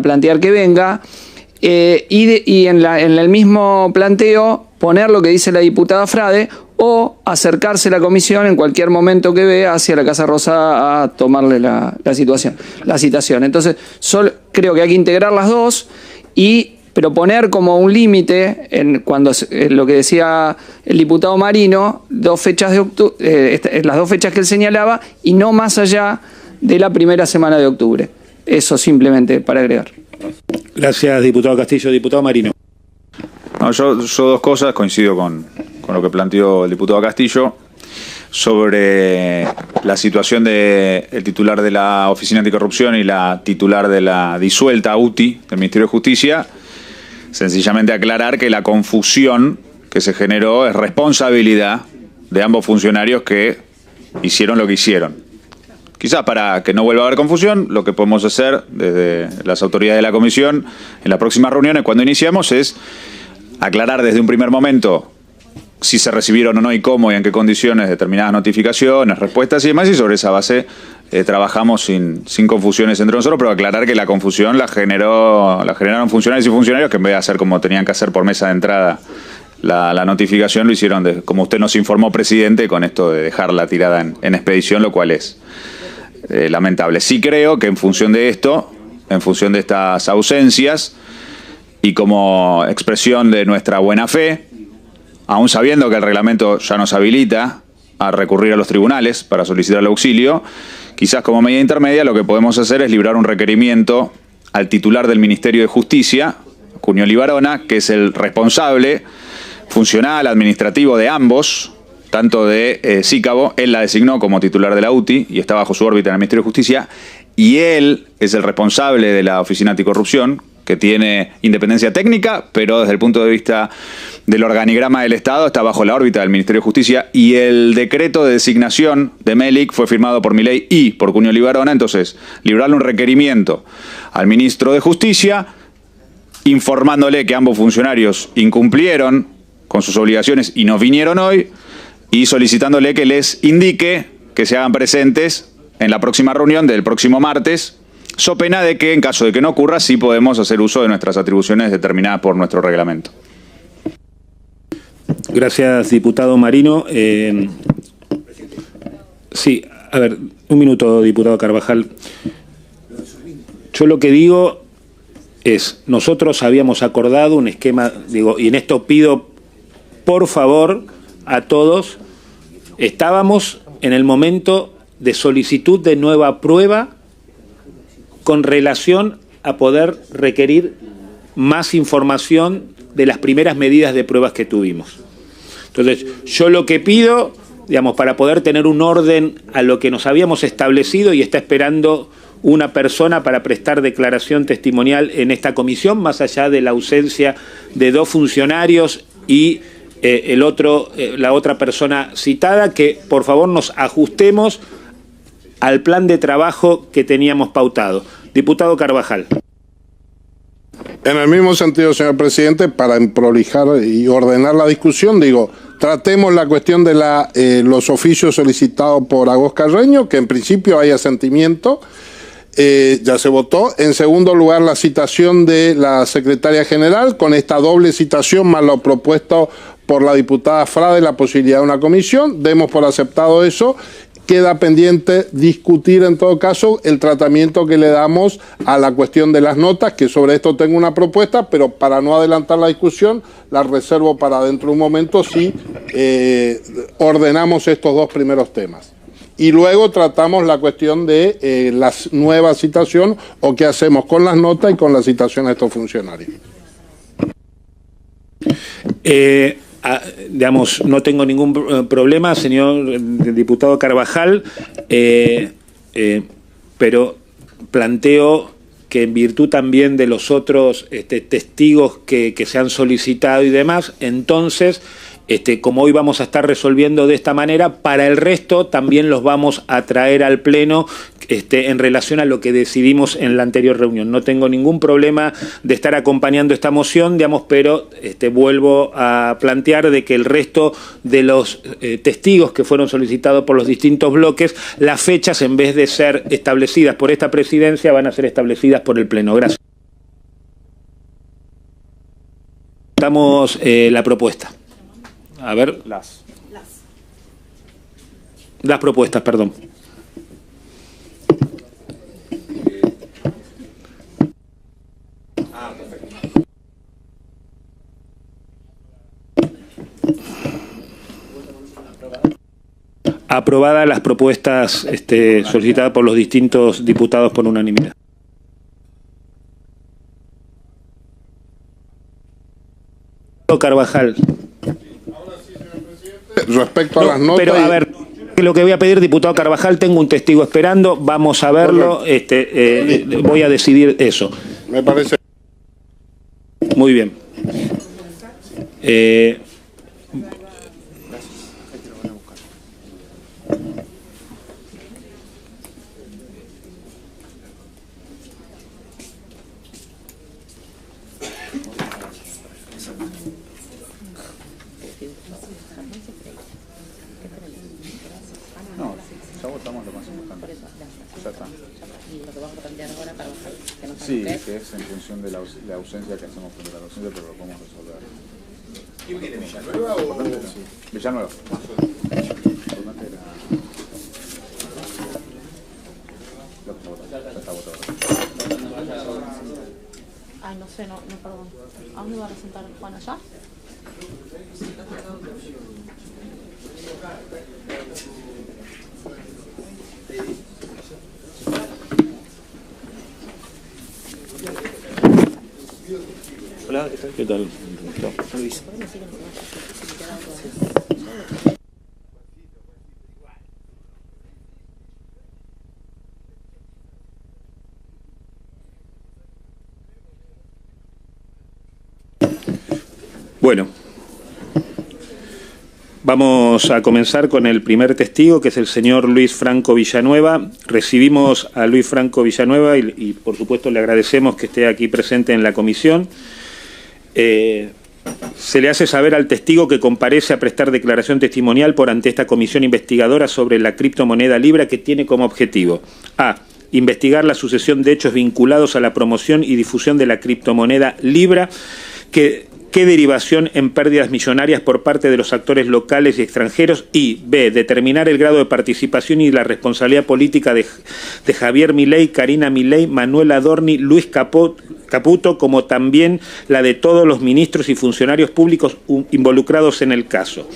plantear que venga. Y en el mismo planteo poner lo que dice la diputada Frade o acercarse a la comisión en cualquier momento que vea hacia la Casa Rosada a tomarle la citación. Entonces, creo que hay que integrar las dos, pero poner como un límite, cuando lo que decía el diputado Marino, 2 fechas de octubre, las 2 fechas que él señalaba, y no más allá de la primera semana de octubre. Eso simplemente para agregar. Gracias, diputado Castillo. Diputado Marino. No, yo 2 cosas, coincido con lo que planteó el diputado Castillo sobre la situación del titular de la Oficina Anticorrupción y la titular de la disuelta UTI del Ministerio de Justicia. Sencillamente aclarar que la confusión que se generó es responsabilidad de ambos funcionarios que hicieron lo que hicieron. Quizás para que no vuelva a haber confusión, lo que podemos hacer desde las autoridades de la comisión en las próximas reuniones, cuando iniciamos, es aclarar desde un primer momento si se recibieron o no y cómo y en qué condiciones determinadas notificaciones, respuestas y demás, y sobre esa base trabajamos sin confusiones entre nosotros, pero aclarar que la confusión la generaron funcionarios y funcionarios que en vez de hacer como tenían que hacer por mesa de entrada la notificación, lo hicieron como usted nos informó, presidente, con esto de dejarla tirada en expedición, lo cual es lamentable. Sí creo que en función de esto, en función de estas ausencias y como expresión de nuestra buena fe, aún sabiendo que el reglamento ya nos habilita a recurrir a los tribunales para solicitar el auxilio, quizás como medida intermedia lo que podemos hacer es librar un requerimiento al titular del Ministerio de Justicia, Cuniol y Barona, que es el responsable funcional, administrativo de ambos, tanto de Sícabo, él la designó como titular de la UTI y está bajo su órbita en el Ministerio de Justicia, y él es el responsable de la Oficina Anticorrupción, que tiene independencia técnica, pero desde el punto de vista del organigrama del Estado está bajo la órbita del Ministerio de Justicia, y el decreto de designación de Melic fue firmado por Milei y por Cuniol y Barona. Entonces, librarle un requerimiento al ministro de Justicia, informándole que ambos funcionarios incumplieron con sus obligaciones y no vinieron hoy, y solicitándole que les indique que se hagan presentes en la próxima reunión del próximo martes, so pena de que, en caso de que no ocurra, sí podemos hacer uso de nuestras atribuciones determinadas por nuestro reglamento. Gracias, diputado Marino. Sí, a ver, un minuto, diputado Carvajal. Yo lo que digo es, nosotros habíamos acordado un esquema, y en esto pido, por favor, a todos, estábamos en el momento de solicitud de nueva prueba con relación a poder requerir más información de las primeras medidas de pruebas que tuvimos. Entonces, yo lo que pido, para poder tener un orden a lo que nos habíamos establecido, y está esperando una persona para prestar declaración testimonial en esta comisión, más allá de la ausencia de 2 funcionarios y la otra persona citada, que por favor nos ajustemos al plan de trabajo que teníamos pautado. Diputado Carvajal. En el mismo sentido, señor presidente, para prolijar y ordenar la discusión, tratemos la cuestión de los oficios solicitados por Agos Carreño, que en principio hay asentimiento, ya se votó. En segundo lugar, la citación de la secretaria general, con esta doble citación más lo propuesto por la diputada Frade, la posibilidad de una comisión. Demos por aceptado eso. Queda pendiente discutir en todo caso el tratamiento que le damos a la cuestión de las notas, que sobre esto tengo una propuesta, pero para no adelantar la discusión la reservo para dentro de un momento si ordenamos estos 2 primeros temas. y luego tratamos la cuestión de la nueva citación o qué hacemos con las notas y con la citación a estos funcionarios. Digamos, no tengo ningún problema, señor diputado Carvajal, pero planteo que en virtud también de los otros testigos que se han solicitado y demás, entonces, como hoy vamos a estar resolviendo de esta manera, para el resto también los vamos a traer al Pleno en relación a lo que decidimos en la anterior reunión. No tengo ningún problema de estar acompañando esta moción, digamos, pero vuelvo a plantear de que el resto de los testigos que fueron solicitados por los distintos bloques, las fechas en vez de ser establecidas por esta presidencia van a ser establecidas por el Pleno. Gracias. Damos la propuesta. A ver, las propuestas, perdón. Aprobadas las propuestas solicitadas por los distintos diputados por unanimidad. Carvajal. Respecto a las notas... Pero, a ver, lo que voy a pedir, diputado Carvajal, tengo un testigo esperando, vamos a verlo, voy a decidir eso. Me parece... Muy bien. No, ya votamos lo más importante. Ya está. Lo que vamos a plantear ahora para que nos sí, que es en función de la ausencia que hacemos frente a la ausencia, pero lo podemos resolver. ¿Quién viene, Villanueva o...? Sí. Villanueva. Ya está votado. Ay, no sé, no, perdón. ¿A dónde va a presentar Juan allá? Hola, ¿qué tal? Luis. Bueno, vamos a comenzar con el primer testigo, que es el señor Luis Franco Villanueva. Recibimos a Luis Franco Villanueva y por supuesto le agradecemos que esté aquí presente en la comisión. Se le hace saber al testigo que comparece a prestar declaración testimonial por ante esta comisión investigadora sobre la criptomoneda Libra, que tiene como objetivo: a. Investigar la sucesión de hechos vinculados a la promoción y difusión de la criptomoneda Libra, ¿Qué derivación en pérdidas millonarias por parte de los actores locales y extranjeros? Y B. Determinar el grado de participación y la responsabilidad política de Javier Milei, Karina Milei, Manuel Adorni, Luis Caputo, como también la de todos los ministros y funcionarios públicos involucrados en el caso.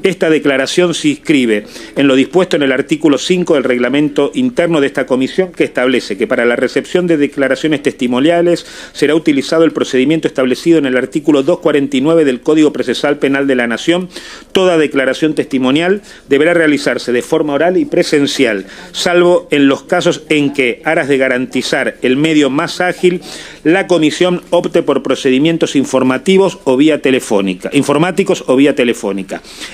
Esta declaración se inscribe en lo dispuesto en el artículo 5 del reglamento interno de esta comisión, que establece que para la recepción de declaraciones testimoniales será utilizado el procedimiento establecido en el artículo 249 del Código Procesal Penal de la Nación. Toda declaración testimonial deberá realizarse de forma oral y presencial, salvo en los casos en que, aras de garantizar el medio más ágil, la comisión opte por procedimientos informáticos o vía telefónica.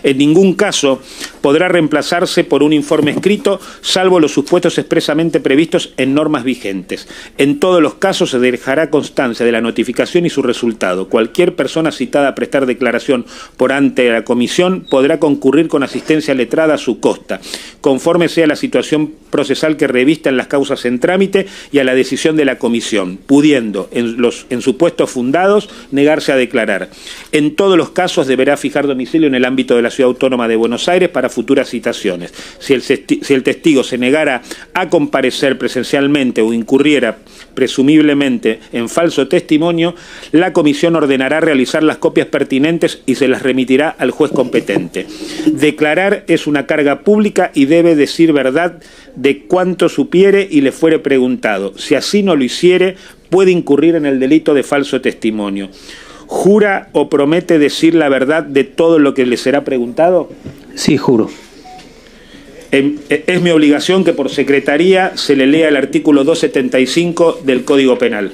En ningún caso podrá reemplazarse por un informe escrito, salvo los supuestos expresamente previstos en normas vigentes. En todos los casos se dejará constancia de la notificación y su resultado. Cualquier persona citada a prestar declaración por ante la comisión podrá concurrir con asistencia letrada a su costa, conforme sea la situación procesal que revista en las causas en trámite y a la decisión de la comisión, pudiendo segundo, en supuestos fundados, negarse a declarar. En todos los casos deberá fijar domicilio en el ámbito de la Ciudad Autónoma de Buenos Aires para futuras citaciones. Si el testigo se negara a comparecer presencialmente o incurriera presumiblemente en falso testimonio, la comisión ordenará realizar las copias pertinentes y se las remitirá al juez competente. Declarar es una carga pública y debe decir verdad de cuanto supiere y le fuere preguntado. Si así no lo hiciere, puede incurrir en el delito de falso testimonio. ¿Jura o promete decir la verdad de todo lo que le será preguntado? Sí, juro. Es mi obligación que por secretaría se le lea el artículo 275 del Código Penal.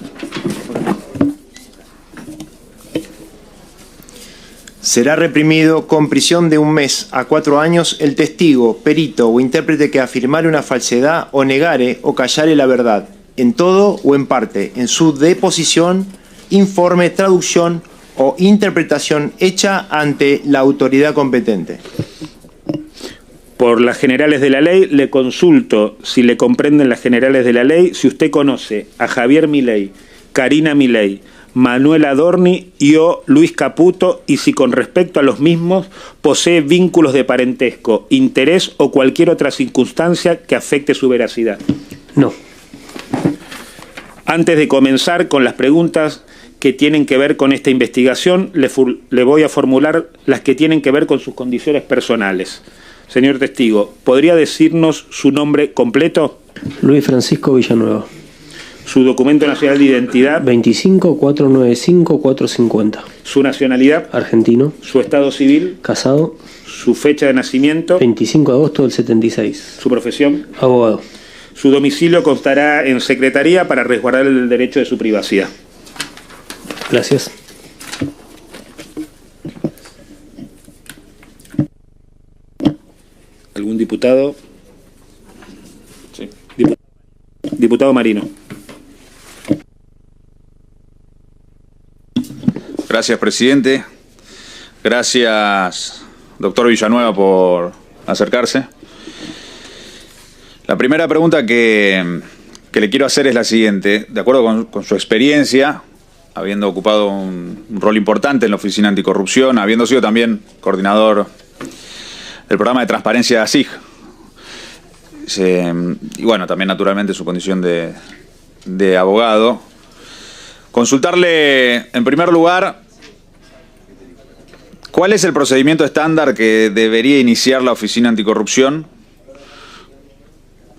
Será reprimido con prisión de 1 mes a 4 años el testigo, perito o intérprete que afirmare una falsedad o negare o callare la verdad, en todo o en parte, en su deposición, informe, traducción o interpretación hecha ante la autoridad competente. Por las generales de la ley, le consulto si le comprenden las generales de la ley, si usted conoce a Javier Milei, Karina Milei, Manuel Adorni y o Luis Caputo, y si con respecto a los mismos posee vínculos de parentesco, interés o cualquier otra circunstancia que afecte su veracidad. No. Antes de comenzar con las preguntas que tienen que ver con esta investigación, le voy a formular las que tienen que ver con sus condiciones personales. Señor testigo, ¿podría decirnos su nombre completo? Luis Francisco Villanueva. Su documento nacional de identidad. 25-495-450. Su nacionalidad. Argentino. Su estado civil. Casado. Su fecha de nacimiento. 25 de agosto del 76. Su profesión. Abogado. Su domicilio constará en secretaría para resguardar el derecho de su privacidad. Gracias. ¿Algún diputado? Sí. Diputado Marino. Gracias, presidente. Gracias, doctor Villanueva, por acercarse. La primera pregunta que le quiero hacer es la siguiente. De acuerdo con su experiencia, habiendo ocupado un rol importante en la Oficina Anticorrupción, habiendo sido también coordinador del programa de transparencia de ASIG, y bueno, también naturalmente su condición de abogado, consultarle en primer lugar cuál es el procedimiento estándar que debería iniciar la Oficina Anticorrupción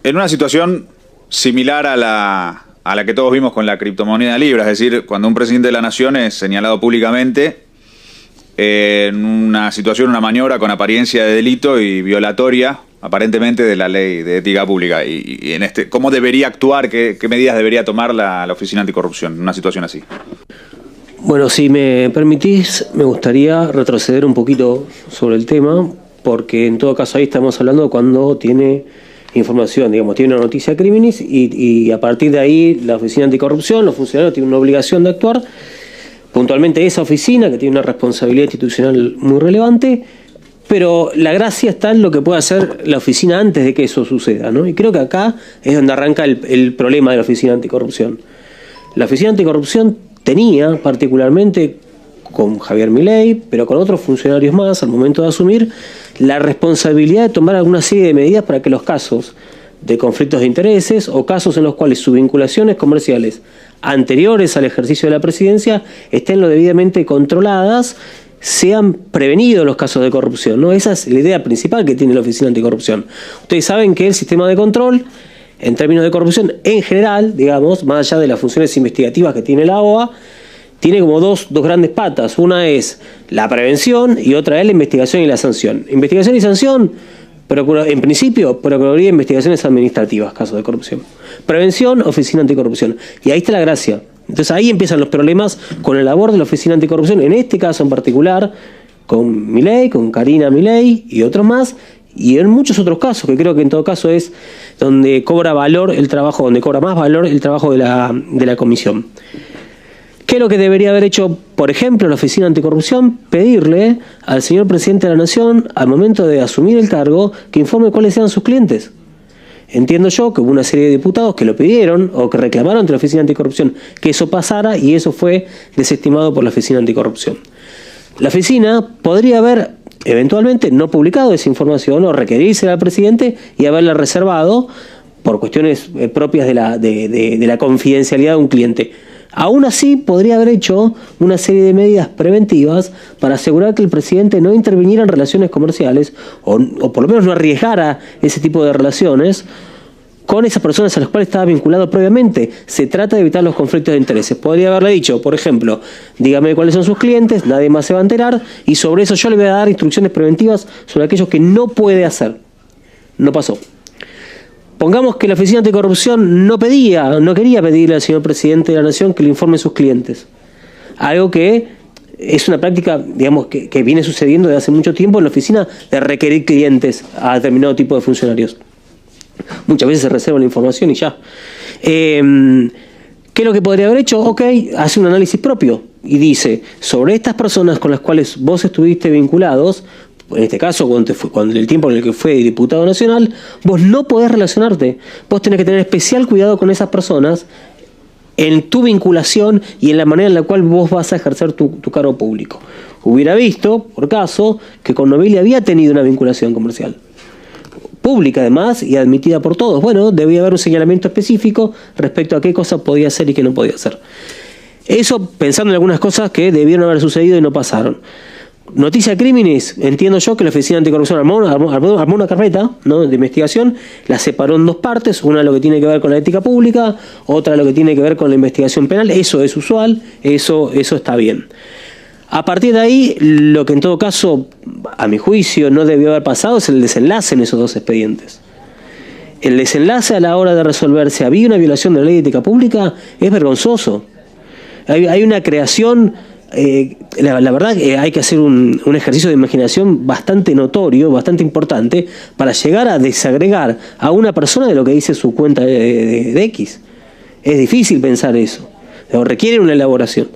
en una situación similar a la que todos vimos con la criptomoneda Libra, es decir, cuando un presidente de la Nación es señalado públicamente en una situación, una maniobra con apariencia de delito y violatoria, aparentemente, de la ley de ética pública. Y en ¿cómo debería actuar, qué medidas debería tomar la Oficina Anticorrupción en una situación así? Bueno, si me permitís, me gustaría retroceder un poquito sobre el tema, porque en todo caso ahí estamos hablando cuando tiene información, digamos, tiene una noticia de crímenes y a partir de ahí la Oficina Anticorrupción, los funcionarios tienen una obligación de actuar. Puntualmente esa oficina, que tiene una responsabilidad institucional muy relevante, pero la gracia está en lo que puede hacer la oficina antes de que eso suceda, ¿no? Y creo que acá es donde arranca el problema de la Oficina Anticorrupción. La Oficina Anticorrupción tenía, particularmente con Javier Milei, pero con otros funcionarios más, al momento de asumir, la responsabilidad de tomar alguna serie de medidas para que los casos de conflictos de intereses o casos en los cuales sus vinculaciones comerciales anteriores al ejercicio de la presidencia estén lo debidamente controladas, sean prevenidos los casos de corrupción, ¿no? Esa es la idea principal que tiene la Oficina Anticorrupción. Ustedes saben que el sistema de control, en términos de corrupción en general, digamos, más allá de las funciones investigativas que tiene la OA, tiene como dos grandes patas. Una es la prevención y otra es la investigación y la sanción. Investigación y sanción, en principio, Procuraduría de Investigaciones Administrativas, casos de corrupción. Prevención, Oficina Anticorrupción. Y ahí está la gracia. Entonces ahí empiezan los problemas con la labor de la Oficina Anticorrupción, en este caso en particular, con Milei, con Karina Milei y otros más, y en muchos otros casos, que creo que en todo caso es donde cobra valor el trabajo, donde cobra más valor el trabajo de la comisión. ¿Qué es lo que debería haber hecho, por ejemplo, la Oficina Anticorrupción? Pedirle al señor presidente de la Nación, al momento de asumir el cargo, que informe cuáles sean sus clientes. Entiendo yo que hubo una serie de diputados que lo pidieron o que reclamaron ante la Oficina Anticorrupción que eso pasara y eso fue desestimado por la Oficina Anticorrupción. La oficina podría haber eventualmente no publicado esa información o requerirse al presidente y haberla reservado por cuestiones propias de la confidencialidad de un cliente. Aún así, podría haber hecho una serie de medidas preventivas para asegurar que el presidente no interviniera en relaciones comerciales o por lo menos no arriesgara ese tipo de relaciones con esas personas a las cuales estaba vinculado previamente. Se trata de evitar los conflictos de intereses. Podría haberle dicho, por ejemplo, dígame cuáles son sus clientes, nadie más se va a enterar, y sobre eso yo le voy a dar instrucciones preventivas sobre aquellos que no puede hacer. No pasó. Pongamos que la Oficina Anticorrupción no quería pedirle al señor presidente de la Nación que le informe a sus clientes. Algo que es una práctica, digamos, que viene sucediendo desde hace mucho tiempo en la oficina, de requerir clientes a determinado tipo de funcionarios. Muchas veces se reserva la información y ya. ¿Qué es lo que podría haber hecho? Ok, hace un análisis propio y dice, sobre estas personas con las cuales vos estuviste vinculados, en este caso, cuando el tiempo en el que fue diputado nacional, vos no podés relacionarte. Vos tenés que tener especial cuidado con esas personas en tu vinculación y en la manera en la cual vos vas a ejercer tu cargo público. Hubiera visto, por caso, que con Novilli había tenido una vinculación comercial. Pública además y admitida por todos. Bueno, debía haber un señalamiento específico respecto a qué cosa podía hacer y qué no podía hacer. Eso pensando en algunas cosas que debieron haber sucedido y no pasaron. Noticia de crímenes, entiendo yo que la Oficina Anticorrupción armó una carpeta, ¿no?, de investigación, la separó en dos partes, una lo que tiene que ver con la ética pública, otra lo que tiene que ver con la investigación penal. Eso es usual, eso está bien. A partir de ahí, lo que en todo caso, a mi juicio, no debió haber pasado es el desenlace en esos dos expedientes. El desenlace a la hora de resolver si había una violación de la ley de ética pública es vergonzoso. Hay una creación, la verdad que hay que hacer un ejercicio de imaginación bastante notorio, bastante importante, para llegar a desagregar a una persona de lo que dice su cuenta de X. Es difícil pensar eso, requiere una elaboración.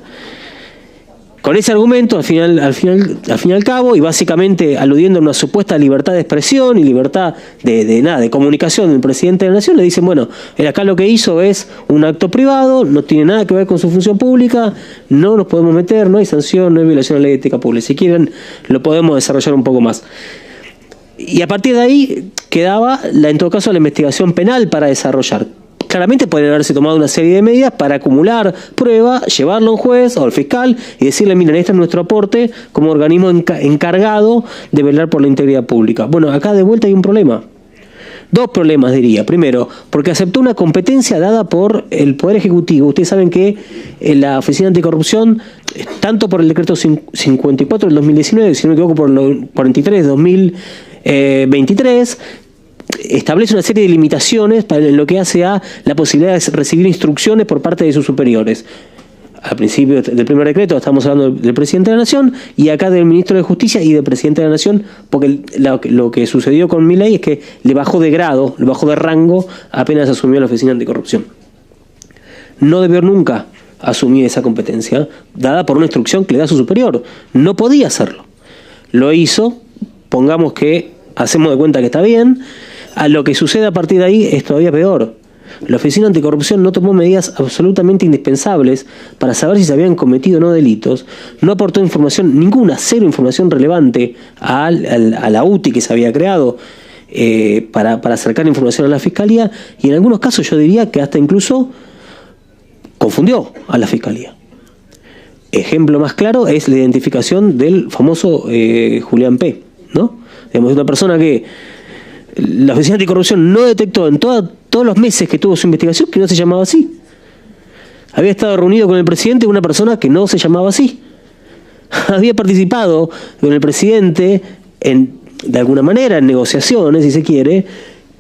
Con ese argumento, al fin y al cabo, y básicamente aludiendo a una supuesta libertad de expresión y libertad de comunicación del presidente de la Nación, le dicen, bueno, acá lo que hizo es un acto privado, no tiene nada que ver con su función pública, no nos podemos meter, no hay sanción, no hay violación de la ley de ética pública. Si quieren, lo podemos desarrollar un poco más. Y a partir de ahí quedaba, en todo caso, la investigación penal para desarrollar. Claramente podrían haberse tomado una serie de medidas para acumular prueba, llevarlo a un juez o al fiscal y decirle, miren, este es nuestro aporte como organismo encargado de velar por la integridad pública. Bueno, acá de vuelta hay un problema. Dos problemas, diría. Primero, porque aceptó una competencia dada por el Poder Ejecutivo. Ustedes saben que la Oficina Anticorrupción, tanto por el decreto 54 del 2019, si no me equivoco por el 43 de 2023, establece una serie de limitaciones en lo que hace a la posibilidad de recibir instrucciones por parte de sus superiores. Al principio del primer decreto estamos hablando del presidente de la Nación y acá del ministro de Justicia y del presidente de la Nación, porque lo que sucedió con Milei es que le bajó de grado, le bajó de rango apenas asumió la Oficina Anticorrupción. No debió nunca asumir esa competencia dada por una instrucción que le da su superior. No podía hacerlo. Lo hizo, pongamos que hacemos de cuenta que está bien. A lo que sucede a partir de ahí es todavía peor. La Oficina Anticorrupción no tomó medidas absolutamente indispensables para saber si se habían cometido o no delitos, no aportó información, cero información relevante a la UTI que se había creado para acercar información a la Fiscalía, y en algunos casos yo diría que hasta incluso confundió a la Fiscalía. Ejemplo más claro es la identificación del famoso Julián P., ¿no? Digamos, una persona que la Oficina Anticorrupción no detectó en todos los meses que tuvo su investigación que no se llamaba así. Había estado reunido con el presidente una persona que no se llamaba así. Había participado con el presidente de alguna manera en negociaciones, si se quiere,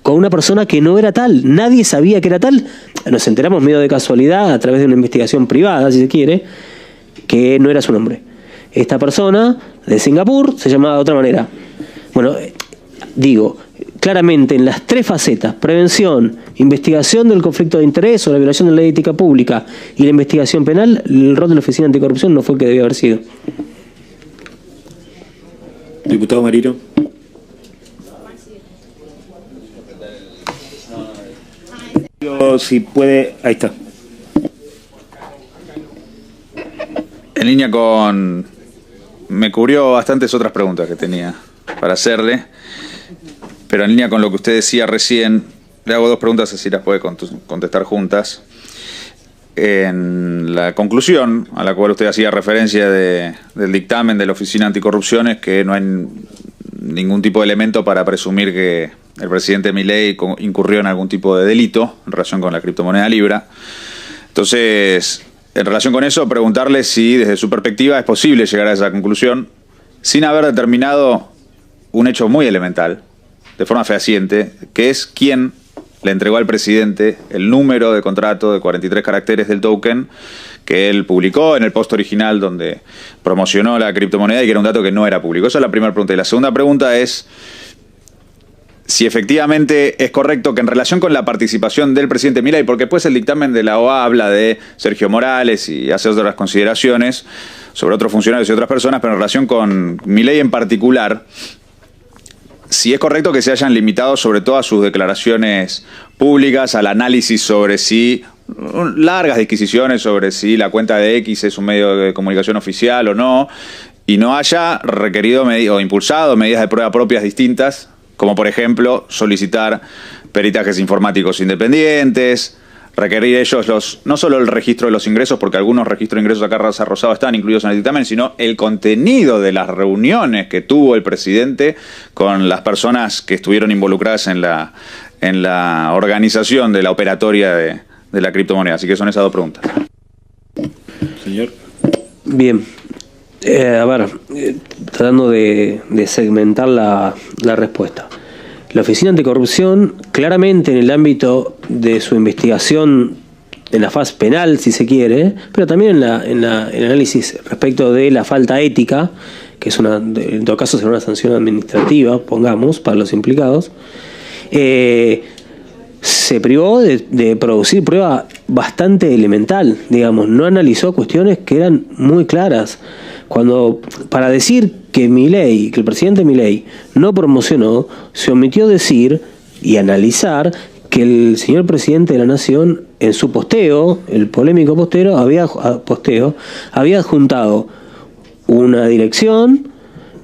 con una persona que no era tal. Nadie sabía que era tal. Nos enteramos medio de casualidad a través de una investigación privada, si se quiere, que no era su nombre. Esta persona de Singapur se llamaba de otra manera. Bueno, digo, claramente en las tres facetas, prevención, investigación del conflicto de interés o la violación de la ley de ética pública y la investigación penal, el rol de la Oficina Anticorrupción no fue el que debió haber sido. Diputado Marino. si puede... Ahí está. En línea con... Me cubrió bastantes otras preguntas que tenía para hacerle, pero en línea con lo que usted decía recién, le hago dos preguntas, así las puede contestar juntas. En la conclusión a la cual usted hacía referencia del dictamen de la Oficina Anticorrupción es que no hay ningún tipo de elemento para presumir que el presidente Milei incurrió en algún tipo de delito en relación con la criptomoneda Libra. Entonces, en relación con eso, preguntarle si desde su perspectiva es posible llegar a esa conclusión sin haber determinado un hecho muy elemental, de forma fehaciente, que es quién le entregó al presidente el número de contrato de 43 caracteres del token que él publicó en el post original donde promocionó la criptomoneda y que era un dato que no era público. Esa es la primera pregunta. Y la segunda pregunta es si efectivamente es correcto que en relación con la participación del presidente Milei, porque después el dictamen de la OA habla de Sergio Morales y hace otras consideraciones sobre otros funcionarios y otras personas, pero en relación con Milei en particular, si es correcto que se hayan limitado sobre todo a sus declaraciones públicas, al análisis sobre si, largas disquisiciones sobre si la cuenta de X es un medio de comunicación oficial o no, y no haya requerido o impulsado medidas de prueba propias distintas, como por ejemplo solicitar peritajes informáticos independientes, requerir ellos no solo el registro de los ingresos, porque algunos registros de ingresos acá Raza Rosado están incluidos en el dictamen, sino el contenido de las reuniones que tuvo el presidente con las personas que estuvieron involucradas en la organización de la operatoria de la criptomoneda. Así que son esas dos preguntas. Señor. Bien. A ver, tratando de segmentar la respuesta. La Oficina Anticorrupción, claramente en el ámbito de su investigación en la fase penal, si se quiere, pero también en el análisis respecto de la falta ética, que es en todo caso será una sanción administrativa, pongamos, para los implicados, se privó de producir prueba bastante elemental, digamos, no analizó cuestiones que eran muy claras. Para decir que el presidente Milei no promocionó, se omitió decir y analizar que el señor presidente de la Nación, en su posteo, el polémico posteo, había adjuntado una dirección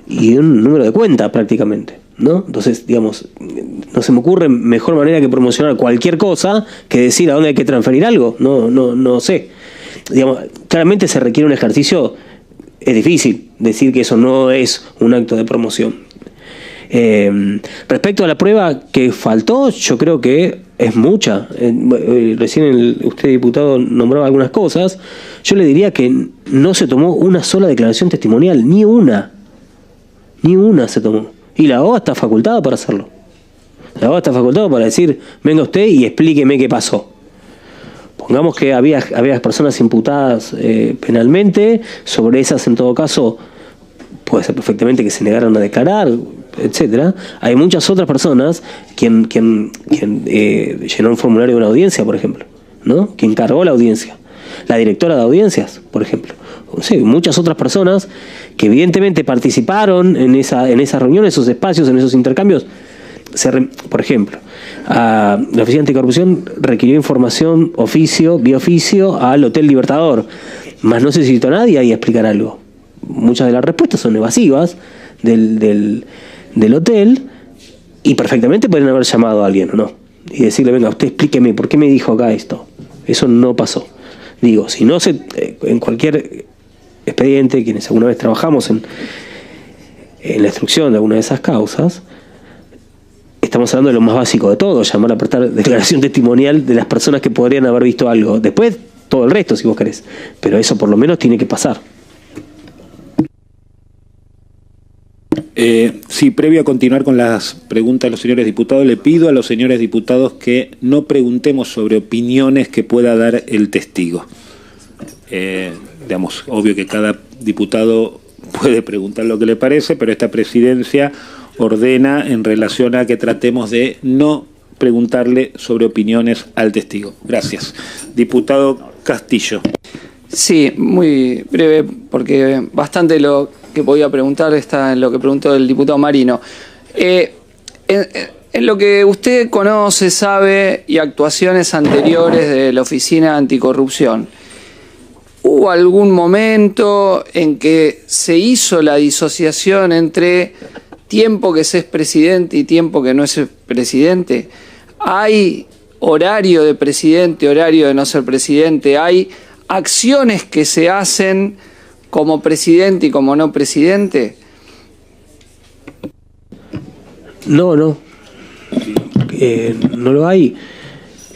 y un número de cuenta prácticamente, ¿no? Entonces, digamos, no se me ocurre mejor manera que promocionar cualquier cosa que decir a dónde hay que transferir algo. No sé. Digamos, claramente se requiere un ejercicio. Es difícil decir que eso no es un acto de promoción. Respecto a la prueba que faltó, yo creo que es mucha. Recién usted, diputado, nombraba algunas cosas. Yo le diría que no se tomó una sola declaración testimonial, ni una se tomó. Y la OA está facultada para hacerlo. La OA está facultada para decir, venga usted y explíqueme qué pasó. Pongamos que había personas imputadas penalmente, sobre esas en todo caso puede ser perfectamente que se negaron a declarar, etcétera. Hay muchas otras personas quien llenó un formulario de una audiencia, por ejemplo, ¿no? Quien cargó la audiencia, la directora de audiencias, por ejemplo. Sí, muchas otras personas que evidentemente participaron en esa reunión, en esos espacios, en esos intercambios. Por ejemplo, la Oficina Anticorrupción requirió información vía oficio al Hotel Libertador, más no se citó a nadie ahí a explicar algo. Muchas de las respuestas son evasivas del hotel y perfectamente podrían haber llamado a alguien, ¿o no? Y decirle, venga, usted explíqueme, ¿por qué me dijo acá esto? Eso no pasó. Digo, si no en cualquier expediente, quienes alguna vez trabajamos en la instrucción de alguna de esas causas, estamos hablando de lo más básico de todo, llamar a prestar declaración testimonial de las personas que podrían haber visto algo. Después, todo el resto, si vos querés. Pero eso por lo menos tiene que pasar. Sí, previo a continuar con las preguntas de los señores diputados, le pido a los señores diputados que no preguntemos sobre opiniones que pueda dar el testigo. Digamos, obvio que cada diputado puede preguntar lo que le parece, pero esta presidencia ordena en relación a que tratemos de no preguntarle sobre opiniones al testigo. Gracias. Diputado Castillo. Sí, muy breve, porque bastante lo que podía preguntar está en lo que preguntó el diputado Marino. En En lo que usted conoce, sabe, y actuaciones anteriores de la Oficina Anticorrupción, ¿hubo algún momento en que se hizo la disociación entre tiempo que se es presidente y tiempo que no es presidente? ¿Hay horario de presidente, horario de no ser presidente? ¿Hay acciones que se hacen como presidente y como no presidente? No lo hay.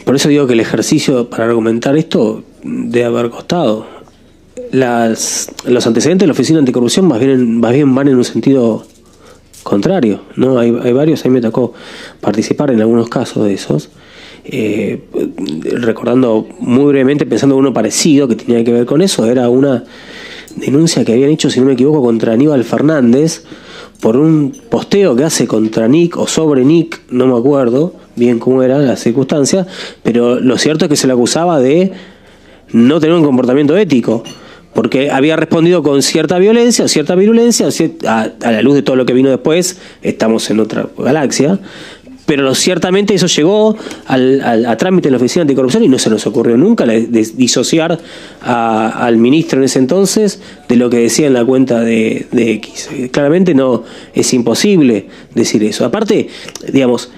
Por eso digo que el ejercicio para argumentar esto debe haber costado. Los antecedentes de la Oficina Anticorrupción más bien van en un sentido contrario, ¿no? Hay varios, a mí me tocó participar en algunos casos de esos, recordando muy brevemente, pensando en uno parecido que tenía que ver con eso. Era una denuncia que habían hecho, si no me equivoco, contra Aníbal Fernández por un posteo que hace contra Nick o sobre Nick, no me acuerdo bien cómo era la circunstancia, pero lo cierto es que se le acusaba de no tener un comportamiento ético, porque había respondido con cierta violencia, cierta virulencia, a la luz de todo lo que vino después, estamos en otra galaxia, pero ciertamente eso llegó a trámite en la Oficina Anticorrupción y no se nos ocurrió nunca disociar al ministro en ese entonces de lo que decía en la cuenta de X. Claramente no, es imposible decir eso. Aparte, digamos,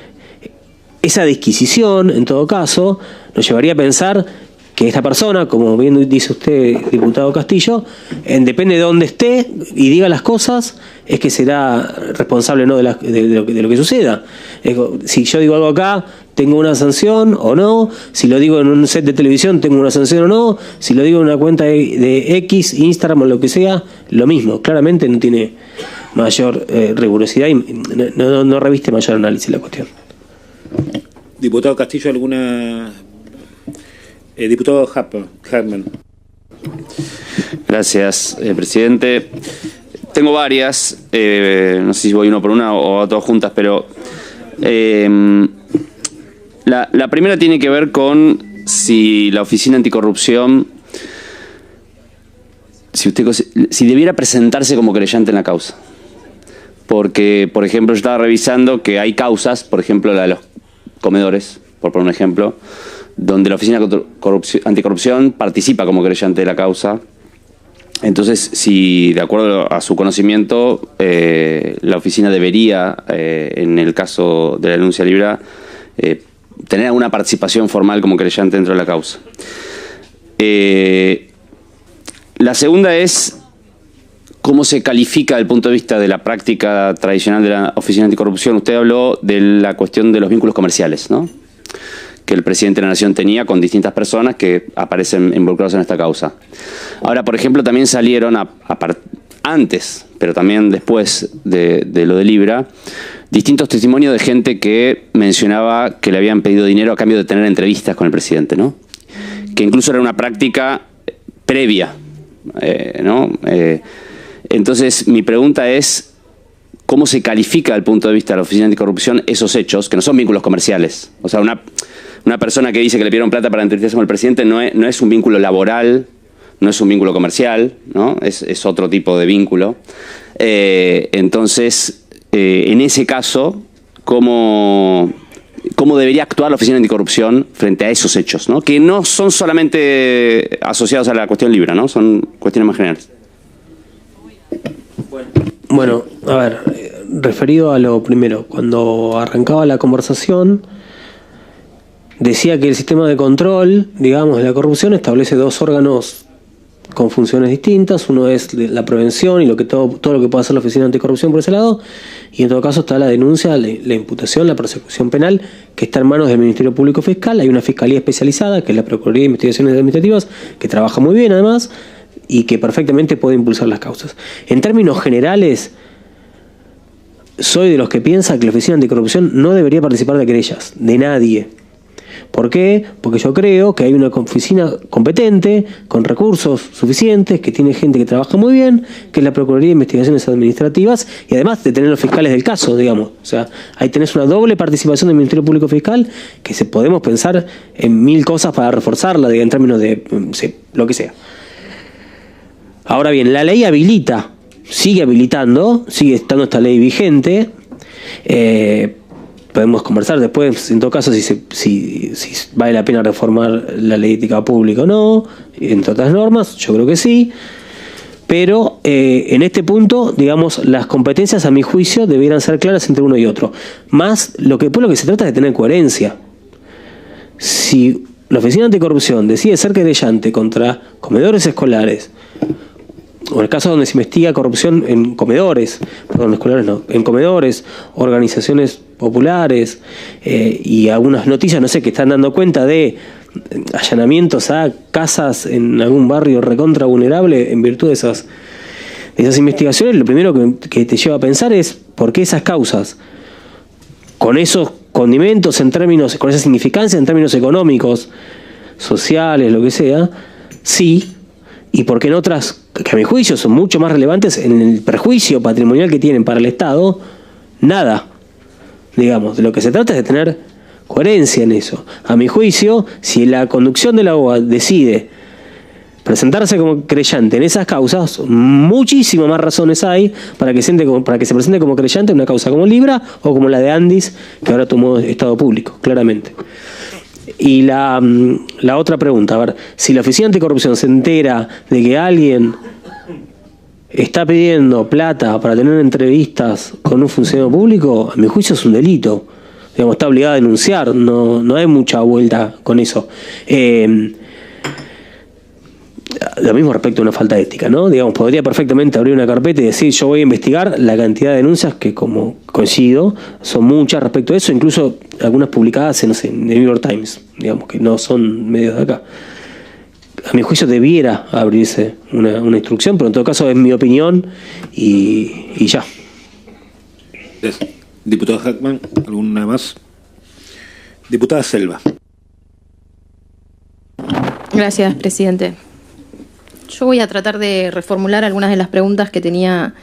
esa disquisición, en todo caso, nos llevaría a pensar que esta persona, como bien dice usted, diputado Castillo, depende de dónde esté y diga las cosas, es que será responsable, ¿no?, de lo que suceda. Si yo digo algo acá, tengo una sanción o no. Si lo digo en un set de televisión, tengo una sanción o no. Si lo digo en una cuenta de X, Instagram o lo que sea, lo mismo. Claramente no tiene mayor rigurosidad y no reviste mayor análisis la cuestión. Diputado Castillo, ¿alguna...? Diputado Hartman. Gracias, presidente. Tengo varias, no sé si voy uno por una o a todas juntas, pero la primera tiene que ver con si la Oficina Anticorrupción, si debiera presentarse como querellante en la causa. Porque, por ejemplo, yo estaba revisando que hay causas, por ejemplo, la de los comedores, por poner un ejemplo, donde la Oficina Anticorrupción participa como querellante de la causa. Entonces, si de acuerdo a su conocimiento, la oficina debería, en el caso de la denuncia Libra, tener alguna participación formal como querellante dentro de la causa. La segunda es cómo se califica desde el punto de vista de la práctica tradicional de la Oficina Anticorrupción. Usted habló de la cuestión de los vínculos comerciales, ¿no?, que el presidente de la Nación tenía con distintas personas que aparecen involucrados en esta causa. Ahora, por ejemplo, también salieron, antes, pero también después de lo de Libra, distintos testimonios de gente que mencionaba que le habían pedido dinero a cambio de tener entrevistas con el presidente, ¿no? Que incluso era una práctica previa, ¿no? Entonces, mi pregunta es, ¿cómo se califica desde el punto de vista de la Oficina Anticorrupción esos hechos, que no son vínculos comerciales? O sea, una persona que dice que le pidieron plata para entrevistarse con el presidente no es un vínculo laboral, no es un vínculo comercial, ¿no? Es otro tipo de vínculo. Entonces, en ese caso, ¿cómo debería actuar la Oficina Anticorrupción frente a esos hechos, ¿no?, que no son solamente asociados a la cuestión Libra, ¿no?, son cuestiones más generales? Bueno, a ver, referido a lo primero, cuando arrancaba la conversación, decía que el sistema de control, digamos, de la corrupción establece dos órganos con funciones distintas. Uno es la prevención y todo lo que puede hacer la Oficina Anticorrupción por ese lado, y en todo caso está la denuncia, la imputación, la persecución penal, que está en manos del Ministerio Público Fiscal. Hay una fiscalía especializada, que es la Procuraduría de Investigaciones Administrativas, que trabaja muy bien además, y que perfectamente puede impulsar las causas. En términos generales, soy de los que piensa que la Oficina Anticorrupción no debería participar de querellas, de nadie. ¿Por qué? Porque yo creo que hay una oficina competente, con recursos suficientes, que tiene gente que trabaja muy bien, que es la Procuraduría de Investigaciones Administrativas, y además de tener los fiscales del caso, digamos. O sea, ahí tenés una doble participación del Ministerio Público Fiscal, que podemos pensar en mil cosas para reforzarla, en términos de lo que sea. Ahora bien, la ley sigue habilitando, sigue estando esta ley vigente, podemos conversar después, en todo caso, si vale la pena reformar la ley de ética pública o no, entre otras normas, yo creo que sí. Pero en este punto, digamos, las competencias, a mi juicio, debieran ser claras entre uno y otro. Más, lo que se trata es de tener coherencia. Si la Oficina Anticorrupción decide ser querellante contra comedores escolares, o en el caso donde se investiga corrupción en comedores, perdón, escolares no, en comedores, organizaciones populares, y algunas noticias, no sé, que están dando cuenta de allanamientos a casas en algún barrio recontra vulnerable en virtud de esas investigaciones, lo primero que te lleva a pensar es por qué esas causas, con esos condimentos en términos, con esa significancia en términos económicos, sociales, lo que sea, sí, y por qué en otras, que a mi juicio son mucho más relevantes en el perjuicio patrimonial que tienen para el Estado, nada. Digamos, de lo que se trata es de tener coherencia en eso. A mi juicio, si la conducción de la OA decide presentarse como creyente en esas causas, muchísimas más razones hay para que se presente como creyente en una causa como Libra o como la de Andis, que ahora tomó Estado Público, claramente. Y la otra pregunta, a ver, si la Oficina Anticorrupción se entera de que alguien está pidiendo plata para tener entrevistas con un funcionario público, a mi juicio es un delito. Digamos, está obligada a denunciar, no hay mucha vuelta con eso. Lo mismo respecto a una falta ética, ¿no? Digamos, podría perfectamente abrir una carpeta y decir, yo voy a investigar la cantidad de denuncias que, como coincido, son muchas respecto a eso, incluso algunas publicadas en, no sé, en The New York Times, digamos, que no son medios de acá. A mi juicio debiera abrirse una instrucción, pero en todo caso es mi opinión y ya. Diputado Hackman, ¿alguna más? Diputada Selva. Gracias, presidente. Yo voy a tratar de reformular algunas de las preguntas que tenía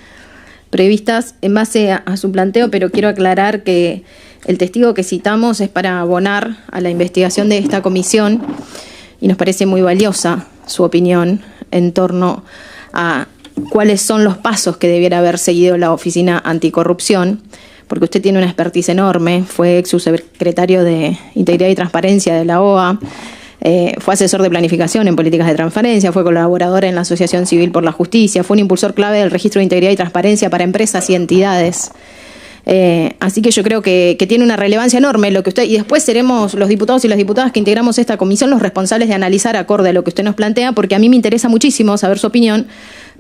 previstas en base a su planteo, pero quiero aclarar que el testigo que citamos es para abonar a la investigación de esta comisión y nos parece muy valiosa su opinión en torno a cuáles son los pasos que debiera haber seguido la Oficina Anticorrupción, porque usted tiene una expertise enorme, fue ex subsecretario de Integridad y Transparencia de la OA, fue asesor de planificación en políticas de transparencia, fue colaborador en la Asociación Civil por la Justicia, fue un impulsor clave del registro de integridad y transparencia para empresas y entidades. Así que yo creo que tiene una relevancia enorme lo que usted, y después seremos los diputados y las diputadas que integramos esta comisión los responsables de analizar acorde a lo que usted nos plantea, porque a mí me interesa muchísimo saber su opinión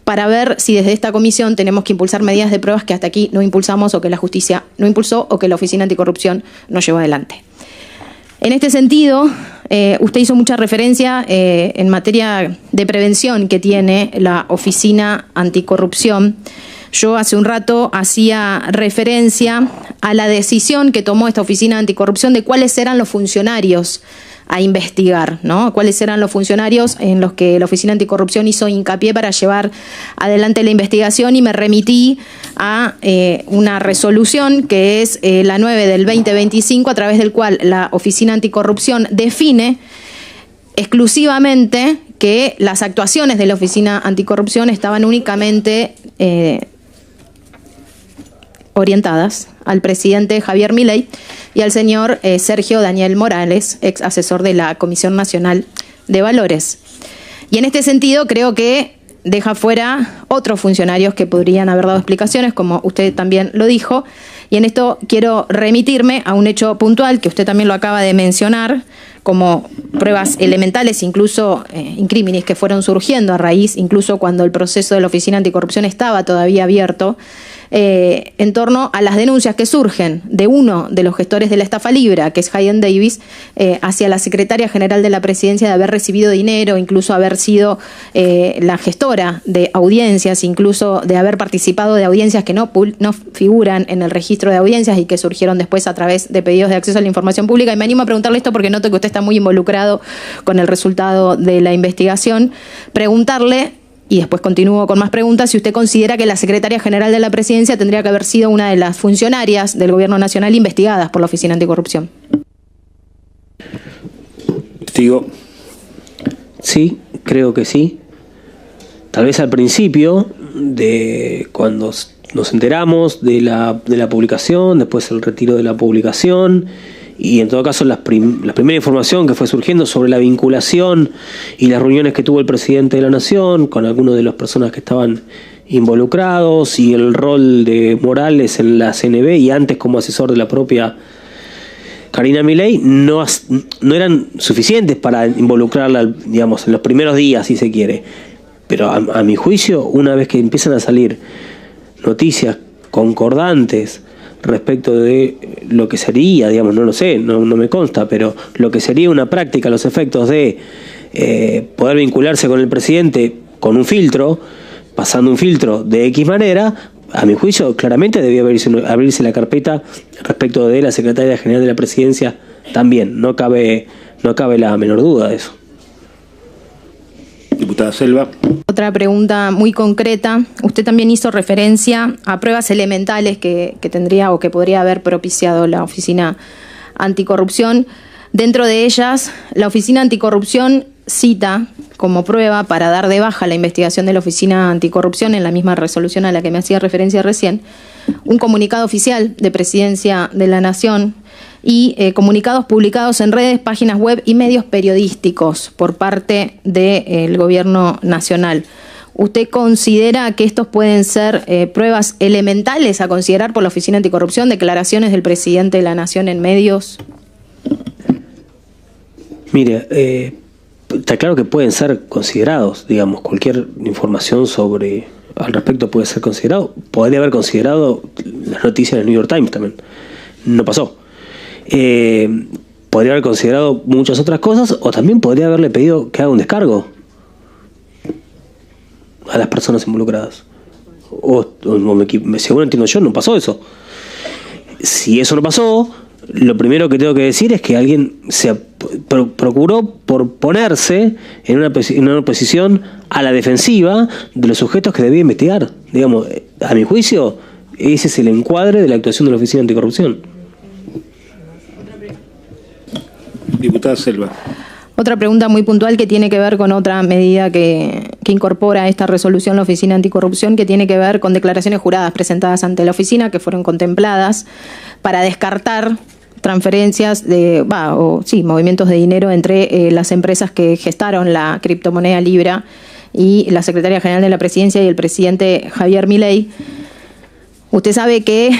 para ver si desde esta comisión tenemos que impulsar medidas de pruebas que hasta aquí no impulsamos o que la justicia no impulsó o que la Oficina Anticorrupción no llevó adelante. En este sentido, usted hizo mucha referencia en materia de prevención que tiene la Oficina Anticorrupción. Yo hace un rato hacía referencia a la decisión que tomó esta Oficina Anticorrupción de cuáles eran los funcionarios a investigar, ¿no? Cuáles eran los funcionarios en los que la Oficina Anticorrupción hizo hincapié para llevar adelante la investigación, y me remití a una resolución que es la 9 del 2025, a través del cual la Oficina Anticorrupción define exclusivamente que las actuaciones de la Oficina Anticorrupción estaban únicamente orientadas al presidente Javier Milei y al señor Sergio Daniel Morales, ex asesor de la Comisión Nacional de Valores. Y en este sentido creo que deja fuera otros funcionarios que podrían haber dado explicaciones, como usted también lo dijo, y en esto quiero remitirme a un hecho puntual que usted también lo acaba de mencionar, como pruebas elementales, incluso incrímenes que fueron surgiendo a raíz, incluso cuando el proceso de la Oficina Anticorrupción estaba todavía abierto, en torno a las denuncias que surgen de uno de los gestores de la estafa Libra, que es Hayden Davis, hacia la secretaria general de la presidencia de haber recibido dinero, incluso haber sido la gestora de audiencias, incluso de haber participado de audiencias que no figuran en el registro de audiencias y que surgieron después a través de pedidos de acceso a la información pública. Y me animo a preguntarle esto porque noto que usted está muy involucrado con el resultado de la investigación. Preguntarle, y después continúo con más preguntas, si usted considera que la secretaria general de la presidencia tendría que haber sido una de las funcionarias del gobierno nacional investigadas por la Oficina Anticorrupción. Digo, sí, creo que sí. Tal vez al principio, de cuando nos enteramos de la publicación, después el retiro de la publicación, y en todo caso la primera información que fue surgiendo sobre la vinculación y las reuniones que tuvo el presidente de la Nación con algunas de las personas que estaban involucrados, y el rol de Morales en la CNB y antes como asesor de la propia Karina Milei no eran suficientes para involucrarla, digamos, en los primeros días, si se quiere. Pero a mi juicio, una vez que empiezan a salir noticias concordantes respecto de lo que sería, digamos, no lo sé, no me consta, pero lo que sería una práctica a los efectos de poder vincularse con el presidente con un filtro, pasando un filtro de X manera, a mi juicio claramente debió abrirse la carpeta respecto de la Secretaría General de la Presidencia también, no cabe la menor duda de eso. Diputada Selva. Otra pregunta muy concreta. Usted también hizo referencia a pruebas elementales que tendría o que podría haber propiciado la Oficina Anticorrupción. Dentro de ellas, la Oficina Anticorrupción cita como prueba para dar de baja la investigación de la Oficina Anticorrupción, en la misma resolución a la que me hacía referencia recién, un comunicado oficial de Presidencia de la Nación y comunicados publicados en redes, páginas web y medios periodísticos por parte del Gobierno Nacional. ¿Usted considera que estos pueden ser pruebas elementales a considerar por la Oficina Anticorrupción, declaraciones del Presidente de la Nación en medios? Mire, está claro que pueden ser considerados, digamos, cualquier información al respecto puede ser considerado. Podría haber considerado las noticias del New York Times también. No pasó. Podría haber considerado muchas otras cosas, o también podría haberle pedido que haga un descargo a las personas involucradas. Según entiendo yo, no pasó eso. Si eso no pasó, lo primero que tengo que decir es que alguien se procuró por ponerse en una posición a la defensiva de los sujetos que debía investigar. Digamos, a mi juicio, ese es el encuadre de la actuación de la Oficina Anticorrupción. Diputada Selva. Otra pregunta muy puntual que tiene que ver con otra medida que incorpora esta resolución la Oficina Anticorrupción, que tiene que ver con declaraciones juradas presentadas ante la oficina que fueron contempladas para descartar transferencias movimientos de dinero entre las empresas que gestaron la criptomoneda Libra y la Secretaría General de la Presidencia y el presidente Javier Milei. Usted sabe que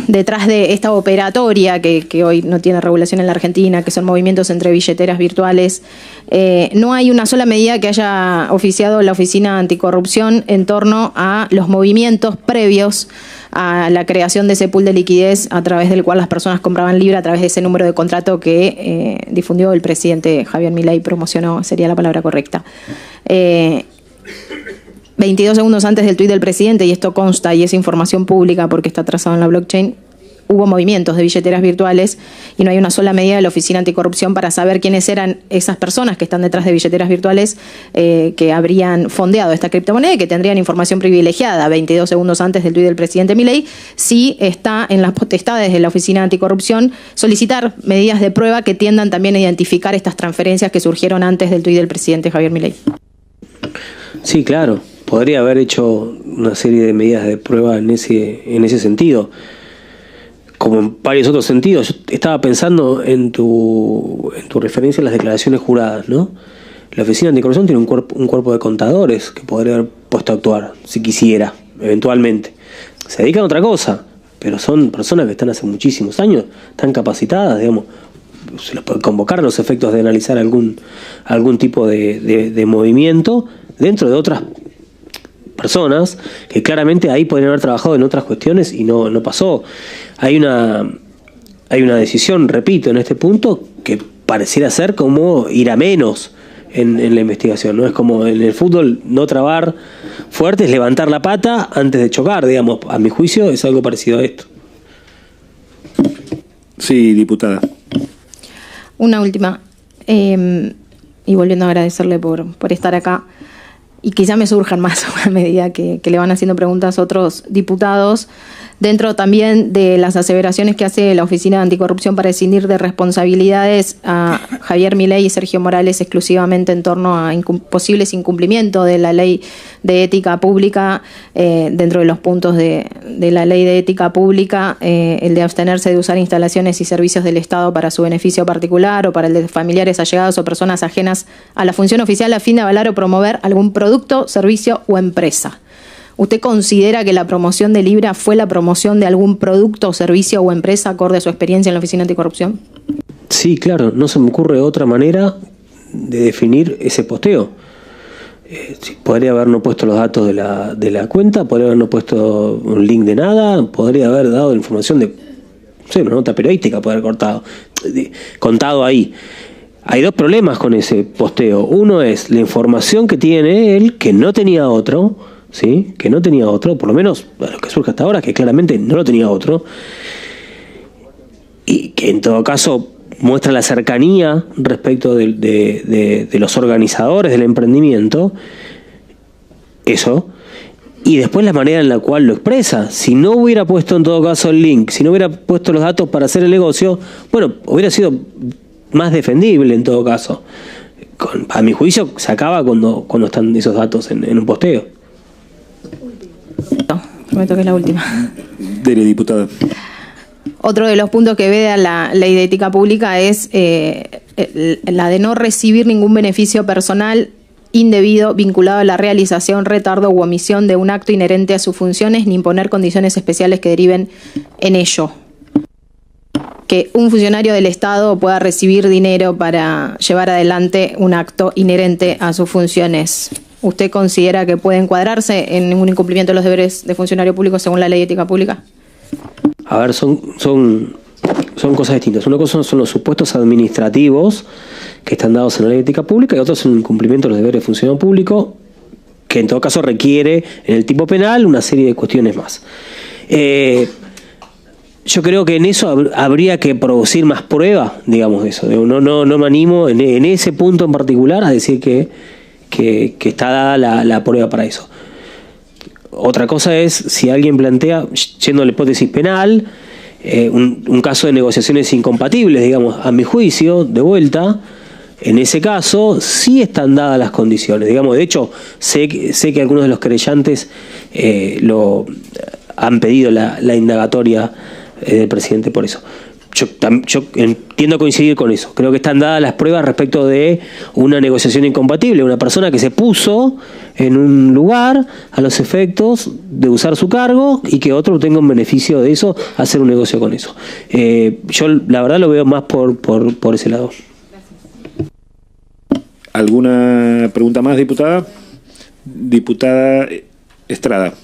detrás de esta operatoria, que hoy no tiene regulación en la Argentina, que son movimientos entre billeteras virtuales, no hay una sola medida que haya oficiado la Oficina Anticorrupción en torno a los movimientos previos a la creación de ese pool de liquidez a través del cual las personas compraban Libra a través de ese número de contrato que difundió el presidente Javier Milei, promocionó, sería la palabra correcta. 22 segundos antes del tuit del presidente, y esto consta y es información pública porque está trazado en la blockchain, hubo movimientos de billeteras virtuales y no hay una sola medida de la Oficina Anticorrupción para saber quiénes eran esas personas que están detrás de billeteras virtuales que habrían fondeado esta criptomoneda y que tendrían información privilegiada 22 segundos antes del tuit del presidente Milei. Sí está en las potestades de la Oficina Anticorrupción solicitar medidas de prueba que tiendan también a identificar estas transferencias que surgieron antes del tuit del presidente Javier Milei. Sí, claro. Podría haber hecho una serie de medidas de prueba en ese sentido, como en varios otros sentidos. Yo estaba pensando en tu referencia a las declaraciones juradas, ¿no? La Oficina Anticorrupción tiene un cuerpo de contadores que podría haber puesto a actuar, si quisiera, eventualmente. Se dedican a otra cosa, pero son personas que están hace muchísimos años, están capacitadas, digamos. Se los puede convocar a los efectos de analizar algún tipo de movimiento dentro de otras personas que claramente ahí podrían haber trabajado en otras cuestiones y no pasó. Hay una decisión, repito, en este punto que pareciera ser como ir a menos en la investigación, ¿no? Es como en el fútbol no trabar fuerte, es levantar la pata antes de chocar, digamos. A mi juicio es algo parecido a esto. Sí, diputada. Una última, y volviendo a agradecerle por estar acá. Y quizá me surjan más a medida que le van haciendo preguntas a otros diputados. dentro también de las aseveraciones que hace la Oficina de Anticorrupción para escindir de responsabilidades a Javier Milei y Sergio Morales exclusivamente en torno a posibles incumplimientos de la ley de ética pública, dentro de los puntos de la ley de ética pública, el de abstenerse de usar instalaciones y servicios del Estado para su beneficio particular o para el de familiares allegados o personas ajenas a la función oficial a fin de avalar o promover algún producto, servicio o empresa. ¿Usted considera que la promoción de Libra fue la promoción de algún producto, servicio o empresa acorde a su experiencia en la Oficina Anticorrupción? Sí, claro, no se me ocurre otra manera de definir ese posteo. Podría haber no puesto los datos de la cuenta, podría haber no puesto un link de nada, podría haber dado información de, no sé, una nota periodística, podría haber contado ahí. Hay dos problemas con ese posteo. Uno es la información que tiene él, que no tenía otro, ¿sí? Que no tenía otro, por lo menos a lo que surge hasta ahora, que claramente no lo tenía otro, y que en todo caso muestra la cercanía respecto de los organizadores del emprendimiento, eso, y después la manera en la cual lo expresa. Si no hubiera puesto en todo caso el link, si no hubiera puesto los datos para hacer el negocio, bueno, hubiera sido más defendible en todo caso. A mi juicio se acaba cuando están esos datos en un posteo. Prometo que es la última. Dele, diputada. Otro de los puntos que veda la ley de ética pública es la de no recibir ningún beneficio personal indebido vinculado a la realización, retardo u omisión de un acto inherente a sus funciones, ni imponer condiciones especiales que deriven en ello. Que un funcionario del Estado pueda recibir dinero para llevar adelante un acto inherente a sus funciones. ¿Usted considera que puede encuadrarse en un incumplimiento de los deberes de funcionario público según la ley de ética pública? A ver, son cosas distintas. Una cosa son los supuestos administrativos que están dados en la ley de ética pública y otro es un incumplimiento de los deberes de funcionario público que en todo caso requiere en el tipo penal una serie de cuestiones más. Yo creo que en eso habría que producir más prueba, digamos, de eso. No me animo en ese punto en particular a decir que está dada la prueba para eso. Otra cosa es si alguien plantea, yendo a la hipótesis penal, un caso de negociaciones incompatibles, digamos, a mi juicio, de vuelta, en ese caso sí están dadas las condiciones. Digamos, de hecho, sé que algunos de los querellantes lo han pedido la indagatoria del presidente por eso. Yo entiendo coincidir con eso. Creo que están dadas las pruebas respecto de una negociación incompatible. Una persona que se puso en un lugar a los efectos de usar su cargo y que otro tenga un beneficio de eso, hacer un negocio con eso. Yo la verdad lo veo más por ese lado. ¿Alguna pregunta más, diputada? Diputada Estrada.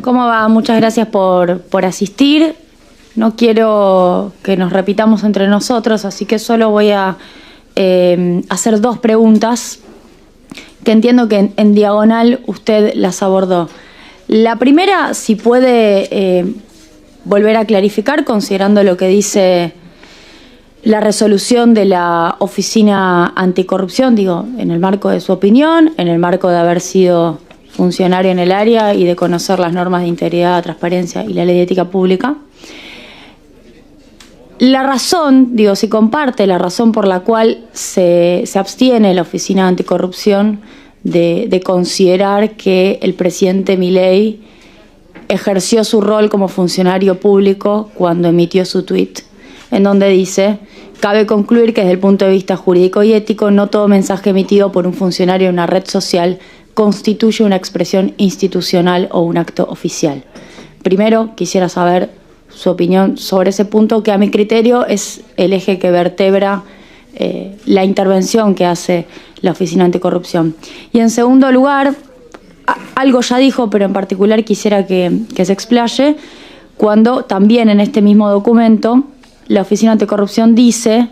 ¿Cómo va? Muchas gracias por asistir. No quiero que nos repitamos entre nosotros, así que solo voy a hacer dos preguntas que entiendo que en diagonal usted las abordó. La primera, si puede volver a clarificar, considerando lo que dice la resolución de la Oficina Anticorrupción, digo, en el marco de su opinión, en el marco de haber sido funcionario en el área y de conocer las normas de integridad, transparencia y la ley de ética pública. La razón, digo, si comparte la razón por la cual se abstiene la Oficina Anticorrupción de considerar que el presidente Milei ejerció su rol como funcionario público cuando emitió su tuit, en donde dice: cabe concluir que desde el punto de vista jurídico y ético, no todo mensaje emitido por un funcionario en una red social constituye una expresión institucional o un acto oficial. Primero, quisiera saber su opinión sobre ese punto, que a mi criterio es el eje que vertebra la intervención que hace la Oficina Anticorrupción. Y en segundo lugar, algo ya dijo, pero en particular quisiera que se explaye, cuando también en este mismo documento la Oficina Anticorrupción dice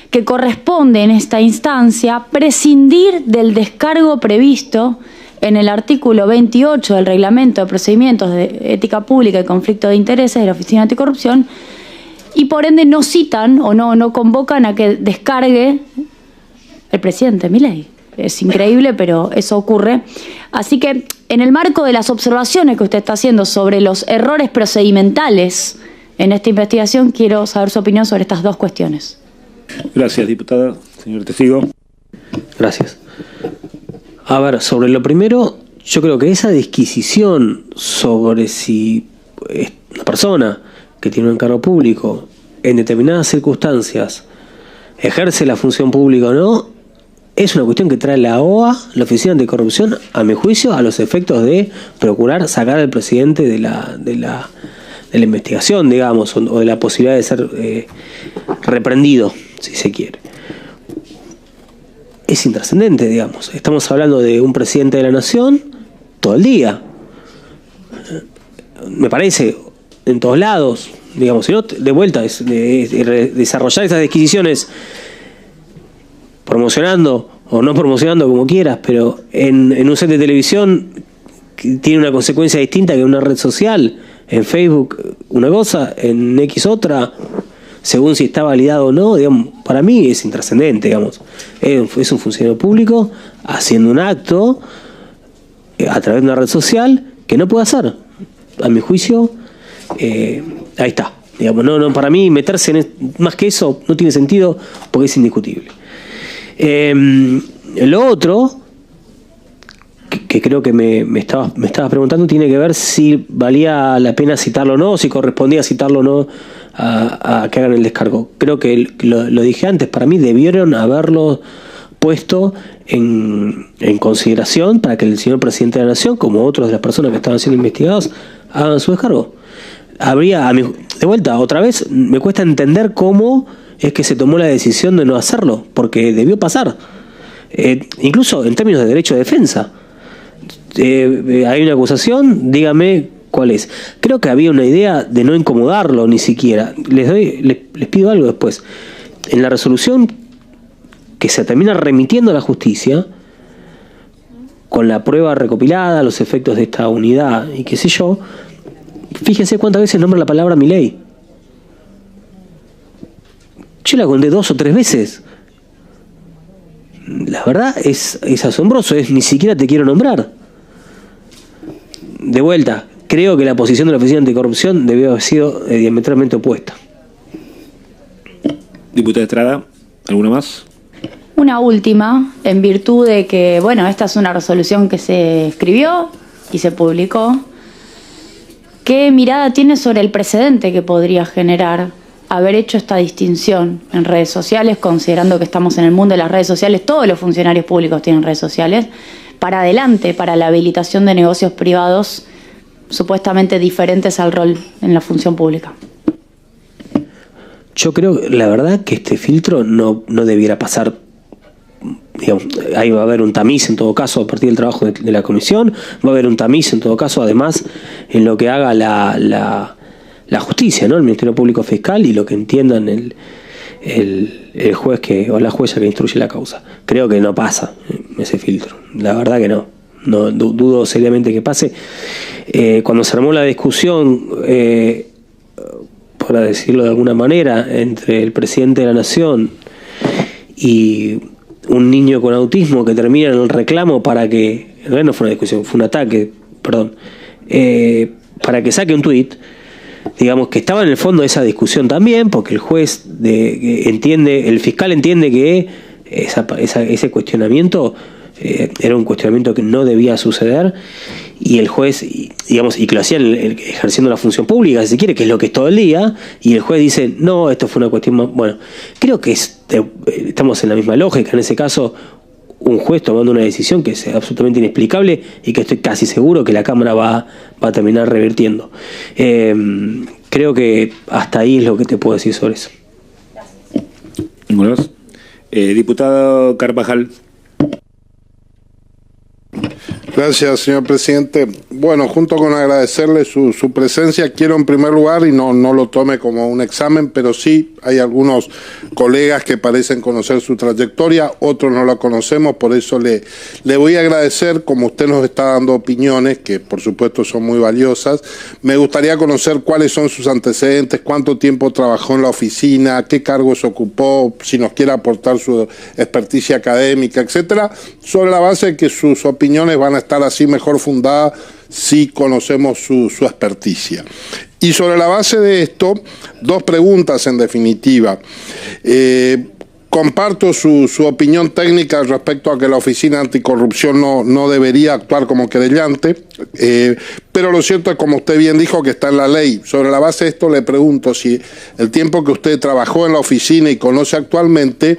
que corresponde en esta instancia prescindir del descargo previsto en el artículo 28 del Reglamento de Procedimientos de Ética Pública y Conflicto de Intereses de la Oficina Anticorrupción, y por ende no citan o no convocan a que descargue el presidente Milei. Es increíble, pero eso ocurre. Así que en el marco de las observaciones que usted está haciendo sobre los errores procedimentales en esta investigación, quiero saber su opinión sobre estas dos cuestiones. Gracias, diputada. Señor testigo. Gracias. A ver, sobre lo primero, yo creo que esa disquisición sobre si una persona que tiene un encargo público en determinadas circunstancias ejerce la función pública o no, es una cuestión que trae la OA, la Oficina Anticorrupción, a mi juicio, a los efectos de procurar sacar al presidente de la investigación, digamos, o de la posibilidad de ser reprendido, si se quiere. Es intrascendente, digamos. Estamos hablando de un presidente de la nación todo el día. Me parece, en todos lados, digamos, si no, de vuelta, desarrollar esas disquisiciones promocionando o no promocionando, como quieras, pero en un set de televisión tiene una consecuencia distinta que en una red social. En Facebook una cosa, en X otra, según si está validado o no, digamos, para mí es intrascendente, digamos. Es un funcionario público haciendo un acto a través de una red social que no puede hacer. A mi juicio, ahí está. Digamos, no, para mí meterse en más que eso no tiene sentido porque es indiscutible. Lo otro que creo que me estabas preguntando tiene que ver si valía la pena citarlo o no, si correspondía citarlo o no a que hagan el descargo. Creo que lo dije antes, para mí debieron haberlo puesto en consideración para que el señor presidente de la Nación, como otros de las personas que estaban siendo investigados, hagan su descargo. De vuelta, otra vez, me cuesta entender cómo es que se tomó la decisión de no hacerlo, porque debió pasar. Incluso en términos de derecho de defensa. Hay una acusación, dígame cuál es. Creo que había una idea de no incomodarlo ni siquiera. Les pido algo después. En la resolución que se termina remitiendo a la justicia, con la prueba recopilada, los efectos de esta unidad y qué sé yo, fíjense cuántas veces nombra la palabra Milei. Yo la conté 2 o 3 veces. La verdad es asombroso, ni siquiera te quiero nombrar. De vuelta, creo que la posición de la Oficina Anticorrupción debió haber sido diametralmente opuesta. Diputada Estrada, ¿alguna más? Una última, en virtud de que, bueno, esta es una resolución que se escribió y se publicó. ¿Qué mirada tiene sobre el precedente que podría generar haber hecho esta distinción en redes sociales, considerando que estamos en el mundo de las redes sociales, todos los funcionarios públicos tienen redes sociales, para adelante, para la habilitación de negocios privados supuestamente diferentes al rol en la función pública? Yo creo, la verdad, que este filtro no debiera pasar. Digamos, ahí va a haber un tamiz en todo caso a partir del trabajo de la comisión, va a haber un tamiz en todo caso además en lo que haga la justicia, ¿no? El Ministerio Público Fiscal y lo que entiendan el juez o la jueza que instruye la causa. Creo que no pasa ese filtro, la verdad que no dudo seriamente que pase. Cuando se armó la discusión, para decirlo de alguna manera, entre el presidente de la Nación y un niño con autismo que termina en el reclamo para que, en realidad no fue una discusión, fue un ataque, perdón, para que saque un tuit, digamos que estaba en el fondo de esa discusión también, porque el juez el fiscal entiende que ese cuestionamiento era un cuestionamiento que no debía suceder, y el juez, digamos, y que lo hacían ejerciendo la función pública, si se quiere, que es lo que es todo el día, y el juez dice, no, esto fue una cuestión más... Bueno, creo que estamos en la misma lógica, en ese caso, un juez tomando una decisión que es absolutamente inexplicable y que estoy casi seguro que la Cámara va a terminar revirtiendo. Creo que hasta ahí es lo que te puedo decir sobre eso. ¿Ninguno más? Diputado Carvajal. Gracias, señor presidente. Bueno, junto con agradecerle su presencia, quiero en primer lugar, y no lo tome como un examen, pero sí hay algunos colegas que parecen conocer su trayectoria, otros no la conocemos, por eso le voy a agradecer, como usted nos está dando opiniones, que por supuesto son muy valiosas. Me gustaría conocer cuáles son sus antecedentes, cuánto tiempo trabajó en la oficina, qué cargos ocupó, si nos quiere aportar su experticia académica, etcétera, sobre la base de que sus opiniones van a estar así mejor fundada si conocemos su experticia. Y sobre la base de esto, dos preguntas en definitiva. Comparto su opinión técnica respecto a que la Oficina Anticorrupción no debería actuar como querellante, pero lo cierto es, como usted bien dijo, que está en la ley. Sobre la base de esto le pregunto si el tiempo que usted trabajó en la oficina y conoce actualmente,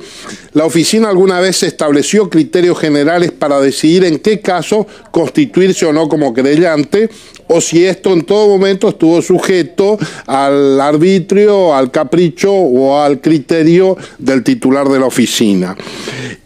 la oficina alguna vez estableció criterios generales para decidir en qué caso constituirse o no como querellante, o si esto en todo momento estuvo sujeto al arbitrio, al capricho o al criterio del titular de la oficina.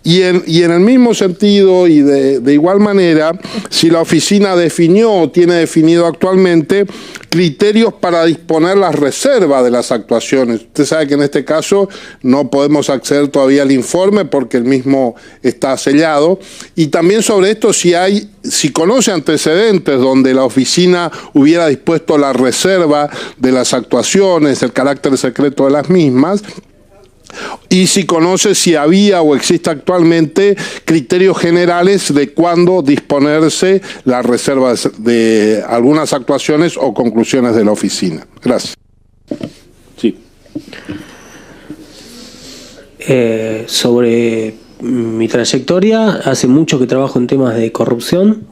Y en el mismo sentido y de igual manera, si la oficina definió o tiene definido actualmente criterios para disponer las reservas de las actuaciones. Usted sabe que en este caso no podemos acceder todavía al informe porque el mismo está sellado. Y también sobre esto, si conoce antecedentes donde la oficina hubiera dispuesto la reserva de las actuaciones, el carácter secreto de las mismas, y si conoce si había o existe actualmente criterios generales de cuándo disponerse la reserva de algunas actuaciones o conclusiones de la oficina. Gracias. Sí. Sobre mi trayectoria, hace mucho que trabajo en temas de corrupción.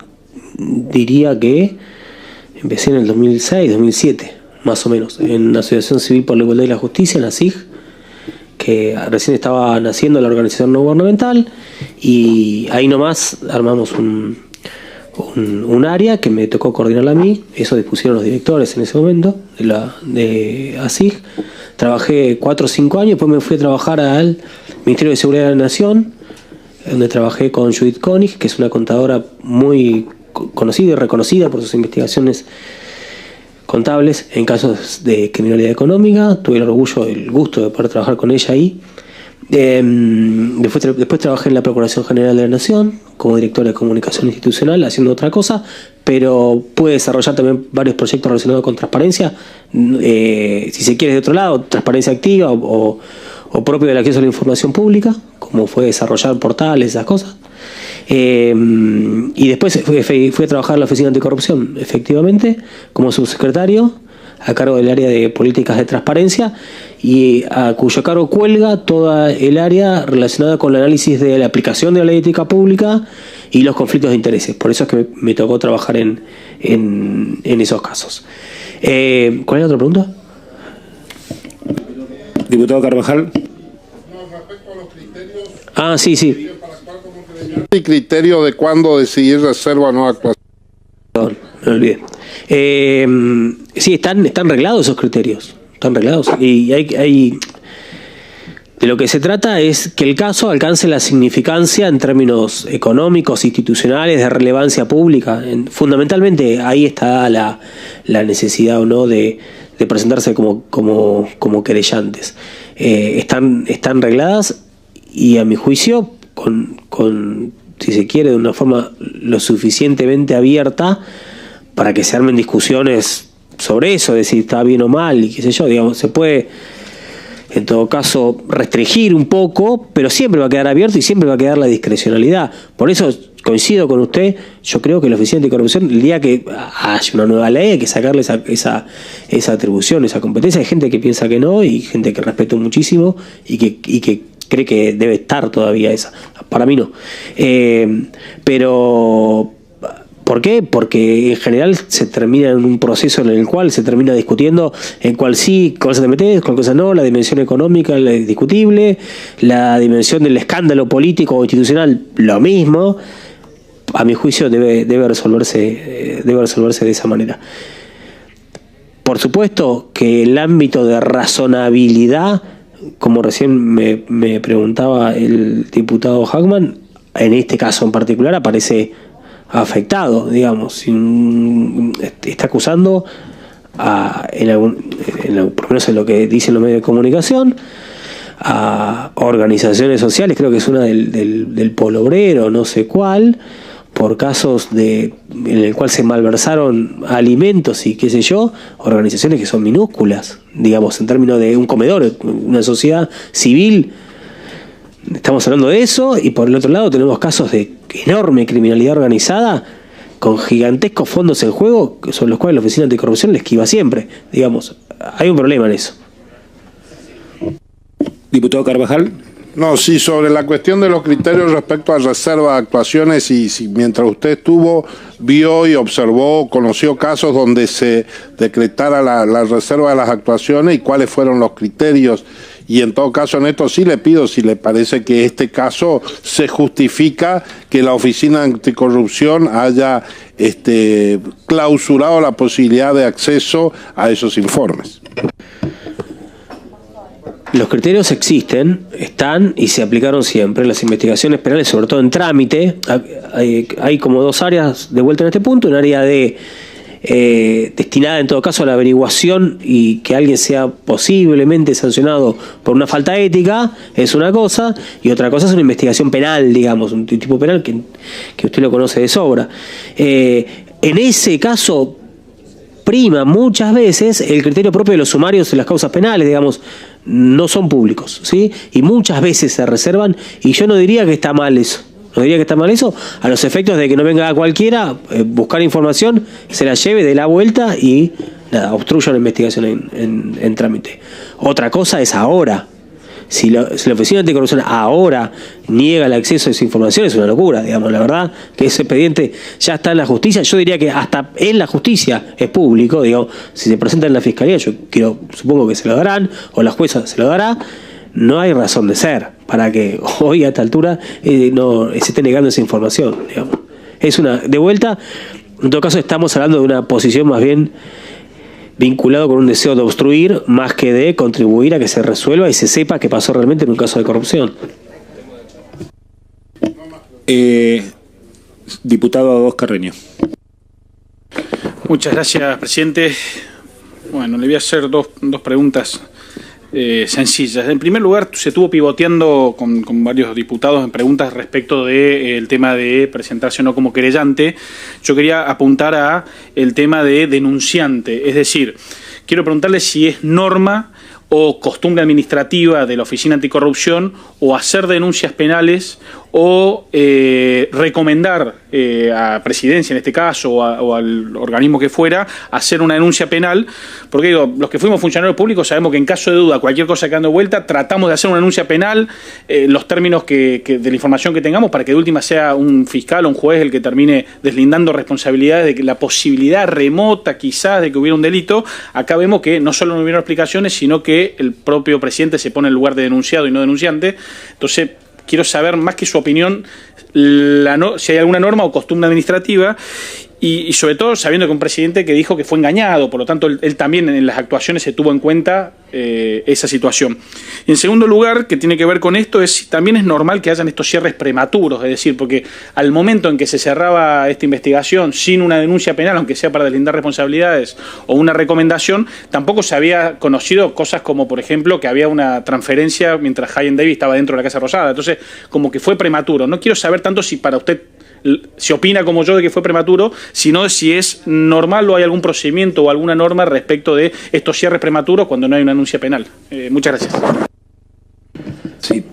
Diría que empecé en el 2006, 2007, más o menos, en la Asociación Civil por la Igualdad y la Justicia, en la SIG, que recién estaba naciendo la organización no gubernamental, y ahí nomás armamos un área que me tocó coordinar a mí. Eso dispusieron los directores en ese momento de ASIG. Trabajé 4 o 5 años, después me fui a trabajar al Ministerio de Seguridad de la Nación, donde trabajé con Judith Koenig, que es una contadora muy conocida y reconocida por sus investigaciones contables en casos de criminalidad económica. Tuve el orgullo, el gusto de poder trabajar con ella ahí. Después trabajé en la Procuración General de la Nación como directora de comunicación institucional, haciendo otra cosa, pero pude desarrollar también varios proyectos relacionados con transparencia, si se quiere de otro lado, transparencia activa o propio del acceso a la información pública, como fue desarrollar portales, esas cosas. Y después fui a trabajar en la Oficina Anticorrupción, efectivamente, como subsecretario, a cargo del área de políticas de transparencia, y a cuyo cargo cuelga toda el área relacionada con el análisis de la aplicación de la ley de ética pública y los conflictos de intereses. Por eso es que me tocó trabajar en esos casos. ¿Cuál es la otra pregunta? Diputado Carvajal. Ah, sí. ¿Y criterio de cuándo decidir reserva o no actuación? Perdón, me olvidé. Sí, están reglados esos criterios. Están reglados. Y hay de lo que se trata es que el caso alcance la significancia en términos económicos, institucionales, de relevancia pública. Fundamentalmente ahí está la necesidad o no de presentarse como querellantes. Están regladas y, a mi juicio, con si se quiere, de una forma lo suficientemente abierta para que se armen discusiones sobre eso, de si está bien o mal y qué sé yo. Digamos, se puede en todo caso restringir un poco, pero siempre va a quedar abierto y siempre va a quedar la discrecionalidad. Por eso coincido con usted. Yo creo que la Oficina Anticorrupción, el día que haya una nueva ley, hay que sacarle esa atribución, esa competencia. Hay gente que piensa que no y gente que respeto muchísimo y que cree que debe estar todavía esa. Para mí no. Pero ¿por qué? Porque en general se termina en un proceso en el cual se termina discutiendo en cuál sí, cuál se te metes, cuál cosa no. La dimensión económica es discutible, la dimensión del escándalo político o institucional lo mismo. A mi juicio debe resolverse de esa manera. Por supuesto que el ámbito de razonabilidad, como recién me preguntaba el diputado Hackman, en este caso en particular aparece afectado, digamos. Está acusando por lo menos en lo que dicen los medios de comunicación, a organizaciones sociales, creo que es una del Polo Obrero, no sé cuál, por casos en el cual se malversaron alimentos y qué sé yo, organizaciones que son minúsculas, digamos, en términos de un comedor, una sociedad civil. Estamos hablando de eso, y por el otro lado tenemos casos de enorme criminalidad organizada con gigantescos fondos en juego, sobre los cuales la Oficina Anticorrupción le esquiva siempre. Digamos, hay un problema en eso. Diputado Carvajal. No, sí, sobre la cuestión de los criterios respecto a reserva de actuaciones, y si mientras usted estuvo, vio y observó, conoció casos donde se decretara la reserva de las actuaciones y cuáles fueron los criterios. Y en todo caso, en esto sí le pido, si le parece que este caso se justifica que la Oficina Anticorrupción haya clausurado la posibilidad de acceso a esos informes. Los criterios existen, están y se aplicaron siempre. Las investigaciones penales, sobre todo en trámite, hay como dos áreas de vuelta en este punto. Un área destinada en todo caso a la averiguación y que alguien sea posiblemente sancionado por una falta ética, es una cosa, y otra cosa es una investigación penal, digamos, un tipo penal que usted lo conoce de sobra. En ese caso prima muchas veces el criterio propio de los sumarios en las causas penales, digamos, no son públicos, ¿sí? Y muchas veces se reservan, y yo no diría que está mal eso. No diría que está mal eso, a los efectos de que no venga cualquiera, buscar información, se la lleve, de la vuelta y nada, obstruya la investigación en trámite. Otra cosa es ahora. Si la Oficina Anticorrupción ahora niega el acceso a esa información, es una locura, digamos. La verdad que ese expediente ya está en la justicia. Yo diría que hasta en la justicia es público, digamos. Si se presenta en la fiscalía, supongo que se lo darán, o la jueza se lo dará. No hay razón de ser para que hoy a esta altura no se esté negando esa información, digamos. Es una, de vuelta, en todo caso estamos hablando de una posición más bien vinculado con un deseo de obstruir más que de contribuir a que se resuelva y se sepa qué pasó realmente en un caso de corrupción. Diputado Oscar Reño. Muchas gracias, presidente. Bueno, le voy a hacer dos preguntas sencillas. En primer lugar, se estuvo pivoteando con varios diputados en preguntas respecto del tema de presentarse o no como querellante. Yo quería apuntar a el tema de denunciante, es decir, quiero preguntarle si es norma o costumbre administrativa de la Oficina Anticorrupción o hacer denuncias penales o recomendar a Presidencia en este caso o al organismo que fuera hacer una denuncia penal, porque digo, los que fuimos funcionarios públicos sabemos que en caso de duda, cualquier cosa que ande vuelta, tratamos de hacer una denuncia penal, los términos de la información que tengamos, para que de última sea un fiscal o un juez el que termine deslindando responsabilidades de que la posibilidad remota quizás de que hubiera un delito. Acá vemos que no solo no hubieron explicaciones, sino que el propio presidente se pone en lugar de denunciado y no denunciante. Entonces, quiero saber, más que su opinión, si hay alguna norma o costumbre administrativa, y sobre todo sabiendo que un presidente que dijo que fue engañado, por lo tanto él también en las actuaciones se tuvo en cuenta esa situación. Y en segundo lugar, que tiene que ver con esto, es si también es normal que hayan estos cierres prematuros, es decir, porque al momento en que se cerraba esta investigación sin una denuncia penal, aunque sea para deslindar responsabilidades o una recomendación, tampoco se había conocido cosas como, por ejemplo, que había una transferencia mientras Hayen Davis estaba dentro de la Casa Rosada. Entonces, como que fue prematuro. No quiero saber tanto si para usted se opina como yo de que fue prematuro, sino si es normal o hay algún procedimiento o alguna norma respecto de estos cierres prematuros cuando no hay una denuncia penal. Muchas gracias. Sí.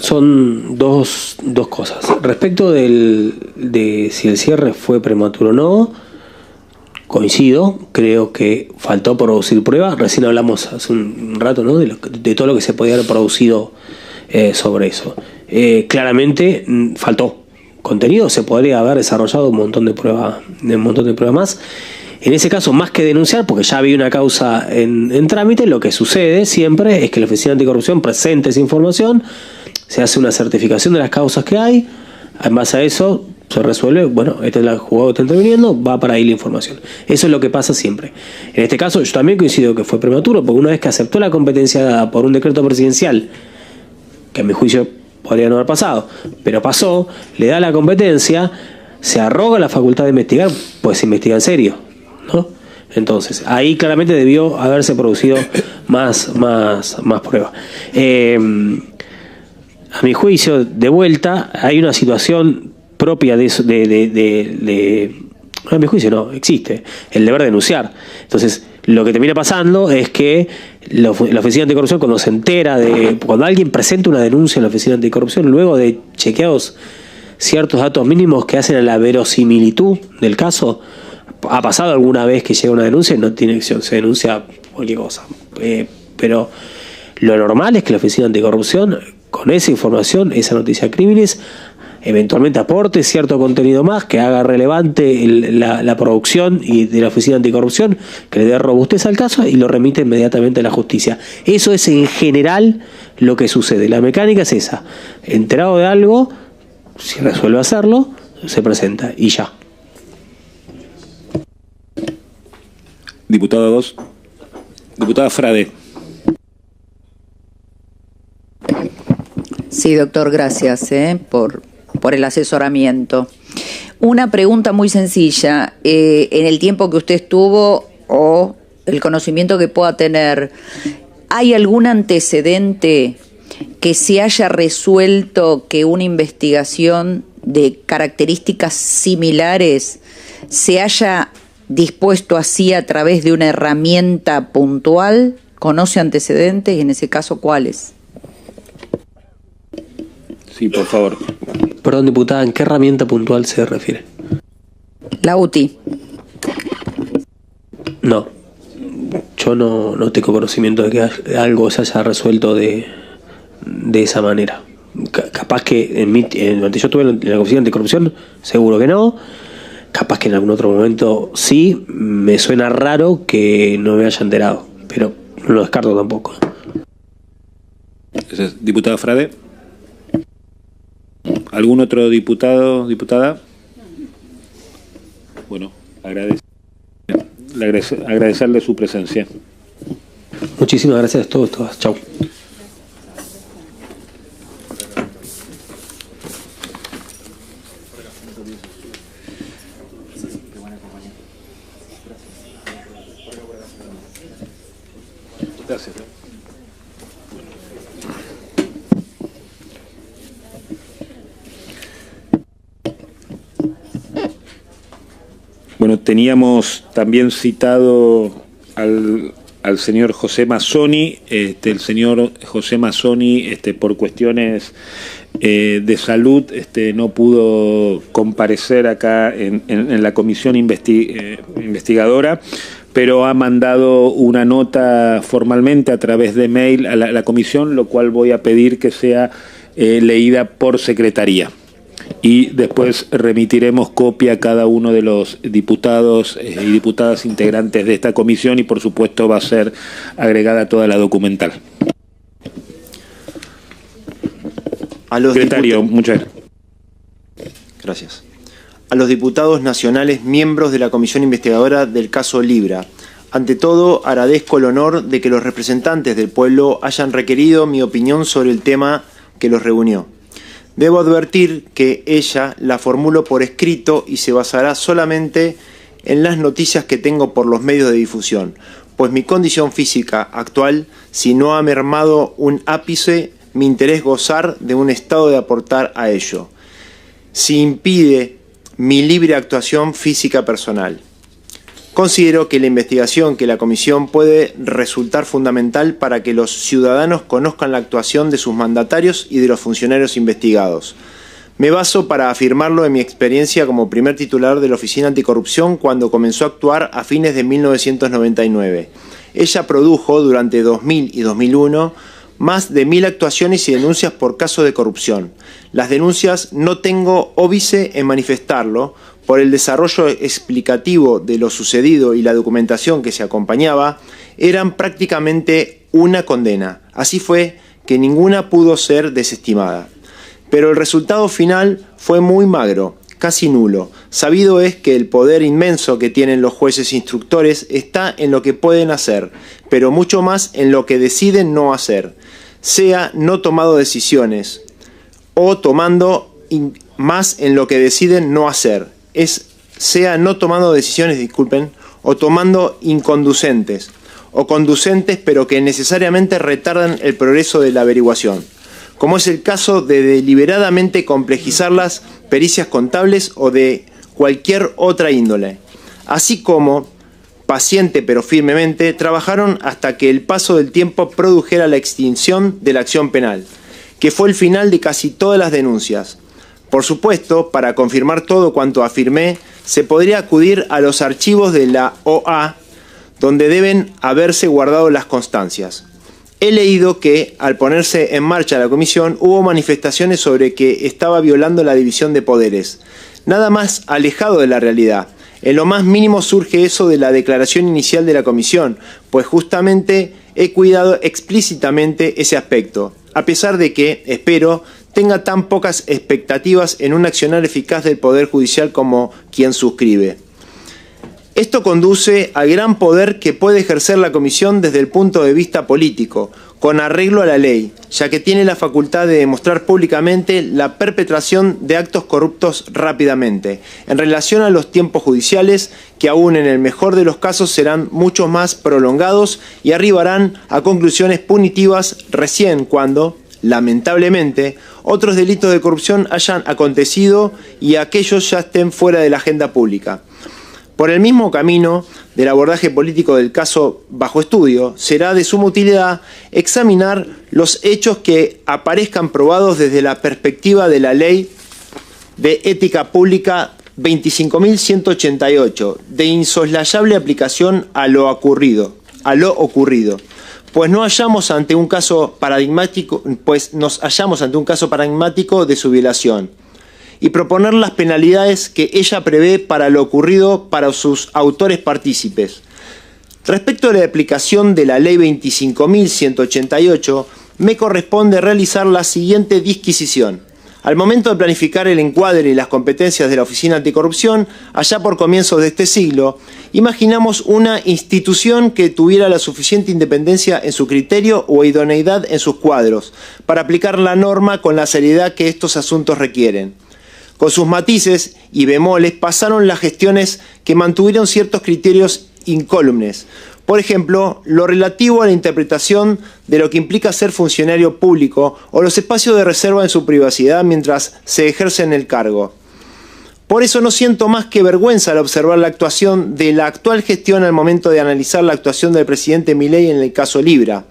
Son dos cosas. Respecto de si el cierre fue prematuro o no, coincido, creo que faltó producir pruebas. Recién hablamos hace un rato, ¿no?, de todo lo que se podía haber producido sobre eso. Claramente faltó contenido, se podría haber desarrollado un montón de pruebas más. En ese caso, más que denunciar, porque ya había una causa en trámite, lo que sucede siempre es que la Oficina Anticorrupción presenta esa información, se hace una certificación de las causas que hay, en base a eso se resuelve, bueno, este es el juzgado que está interviniendo, va para ahí la información. Eso es lo que pasa siempre. En este caso, yo también coincido que fue prematuro, porque una vez que aceptó la competencia dada por un decreto presidencial, que a mi juicio podría no haber pasado, pero pasó, le da la competencia, se arroga la facultad de investigar, pues se investiga en serio, ¿no? Entonces, ahí claramente debió haberse producido más pruebas. A mi juicio, de vuelta, hay una situación propia de eso, a mi juicio no, existe el deber de denunciar. Entonces, lo que termina pasando es que la Oficina Anticorrupción, cuando se entera cuando alguien presenta una denuncia en la Oficina Anticorrupción, luego de chequeados ciertos datos mínimos que hacen a la verosimilitud del caso. Ha pasado alguna vez que llega una denuncia y no tiene acción, se denuncia cualquier cosa. Pero lo normal es que la Oficina Anticorrupción, con esa información, esa noticia de crímenes, eventualmente aporte cierto contenido más, que haga relevante la producción y de la Oficina Anticorrupción, que le dé robustez al caso y lo remite inmediatamente a la justicia. Eso es en general lo que sucede. La mecánica es esa. Enterado de algo, si resuelve hacerlo, se presenta y ya. Diputado 2. Diputada Frade. Sí, doctor, gracias por el asesoramiento. Una pregunta muy sencilla. En el tiempo que usted estuvo o el conocimiento que pueda tener, ¿hay algún antecedente que se haya resuelto que una investigación de características similares se haya dispuesto así a través de una herramienta puntual? ¿Conoce antecedentes y en ese caso cuáles? Sí, por favor. Perdón, diputada, ¿en qué herramienta puntual se refiere? La UTI. No, yo no tengo conocimiento de que algo se haya resuelto de esa manera. Capaz que donde yo estuve en la Comisión Anticorrupción, seguro que no. Capaz que en algún otro momento sí. Me suena raro que no me haya enterado, pero no lo descarto tampoco. Diputada Frade. ¿Algún otro diputado, diputada? Bueno, agradecerle su presencia. Muchísimas gracias a todas. Chau. Gracias. Bueno, teníamos también citado al señor José Mazzoni. El señor José Mazzoni, por cuestiones de salud, no pudo comparecer acá en la comisión investigadora, pero ha mandado una nota formalmente a través de mail a la comisión, lo cual voy a pedir que sea leída por secretaría. Y después remitiremos copia a cada uno de los diputados y diputadas integrantes de esta comisión y por supuesto va a ser agregada toda la documental. Secretario, muchas gracias. A los diputados nacionales miembros de la comisión investigadora del caso Libra. Ante todo, agradezco el honor de que los representantes del pueblo hayan requerido mi opinión sobre el tema que los reunió. Debo advertir que ella la formulo por escrito y se basará solamente en las noticias que tengo por los medios de difusión, pues mi condición física actual, si no ha mermado un ápice, mi interés gozar de un estado de aportar a ello, si impide mi libre actuación física personal. Considero que la investigación que la Comisión puede resultar fundamental para que los ciudadanos conozcan la actuación de sus mandatarios y de los funcionarios investigados. Me baso para afirmarlo en mi experiencia como primer titular de la Oficina Anticorrupción cuando comenzó a actuar a fines de 1999. Ella produjo durante 2000 y 2001 más de 1000 actuaciones y denuncias por casos de corrupción. Las denuncias no tengo óbice en manifestarlo, por el desarrollo explicativo de lo sucedido y la documentación que se acompañaba, eran prácticamente una condena. Así fue que ninguna pudo ser desestimada. Pero el resultado final fue muy magro, casi nulo. Sabido es que el poder inmenso que tienen los jueces instructores está en lo que pueden hacer, pero mucho más en lo que deciden no hacer, sea no tomando decisiones o tomando más en lo que deciden no hacer. Sea no tomando decisiones, o tomando inconducentes, o conducentes pero que necesariamente retardan el progreso de la averiguación, como es el caso de deliberadamente complejizar las pericias contables o de cualquier otra índole, así como, paciente pero firmemente, trabajaron hasta que el paso del tiempo produjera la extinción de la acción penal, que fue el final de casi todas las denuncias. Por supuesto, para confirmar todo cuanto afirmé, se podría acudir a los archivos de la OA, donde deben haberse guardado las constancias. He leído que, al ponerse en marcha la comisión, hubo manifestaciones sobre que estaba violando la división de poderes. Nada más alejado de la realidad. En lo más mínimo surge eso de la declaración inicial de la comisión, pues justamente he cuidado explícitamente ese aspecto, a pesar de que, espero, tenga tan pocas expectativas en un accionar eficaz del Poder Judicial como quien suscribe. Esto conduce al gran poder que puede ejercer la Comisión desde el punto de vista político, con arreglo a la ley, ya que tiene la facultad de demostrar públicamente la perpetración de actos corruptos rápidamente, en relación a los tiempos judiciales, que aún en el mejor de los casos serán mucho más prolongados y arribarán a conclusiones punitivas recién cuando, lamentablemente, otros delitos de corrupción hayan acontecido y aquellos ya estén fuera de la agenda pública. Por el mismo camino del abordaje político del caso bajo estudio, será de suma utilidad examinar los hechos que aparezcan probados desde la perspectiva de la Ley de Ética Pública 25.188, de insoslayable aplicación a lo ocurrido, pues nos hallamos ante un caso paradigmático de su violación, y proponer las penalidades que ella prevé para lo ocurrido para sus autores partícipes. Respecto a la aplicación de la Ley 25.188, me corresponde realizar la siguiente disquisición. Al momento de planificar el encuadre y las competencias de la Oficina Anticorrupción, allá por comienzos de este siglo, imaginamos una institución que tuviera la suficiente independencia en su criterio o idoneidad en sus cuadros, para aplicar la norma con la seriedad que estos asuntos requieren. Con sus matices y bemoles pasaron las gestiones que mantuvieron ciertos criterios incólumes. Por ejemplo, lo relativo a la interpretación de lo que implica ser funcionario público o los espacios de reserva en su privacidad mientras se ejerce en el cargo. Por eso no siento más que vergüenza al observar la actuación de la actual gestión al momento de analizar la actuación del presidente Milei en el caso Libra.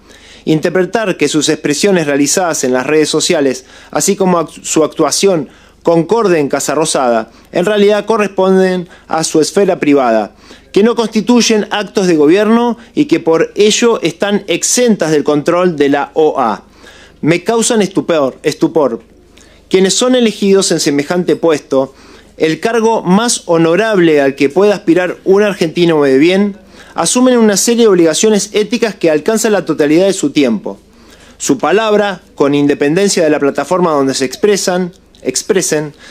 Interpretar que sus expresiones realizadas en las redes sociales, así como su actuación concorde en Casa Rosada, en realidad corresponden a su esfera privada, que no constituyen actos de gobierno y que por ello están exentas del control de la OA. Me causan estupor. Quienes son elegidos en semejante puesto, el cargo más honorable al que pueda aspirar un argentino de bien, asumen una serie de obligaciones éticas que alcanzan la totalidad de su tiempo. Su palabra, con independencia de la plataforma donde se expresen,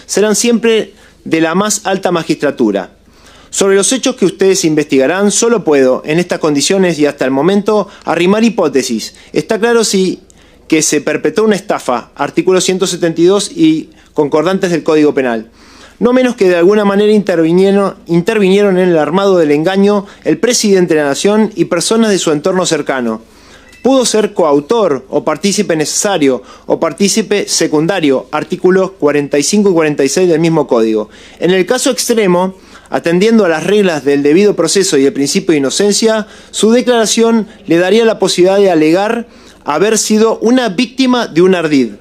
serán siempre de la más alta magistratura. Sobre los hechos que ustedes investigarán, solo puedo, en estas condiciones y hasta el momento, arrimar hipótesis. Está claro que se perpetró una estafa, artículos 172 y concordantes del Código Penal. No menos que de alguna manera intervinieron en el armado del engaño el presidente de la Nación y personas de su entorno cercano. Pudo ser coautor o partícipe necesario o partícipe secundario, artículos 45 y 46 del mismo Código. En el caso extremo, atendiendo a las reglas del debido proceso y el principio de inocencia, su declaración le daría la posibilidad de alegar haber sido una víctima de un ardid.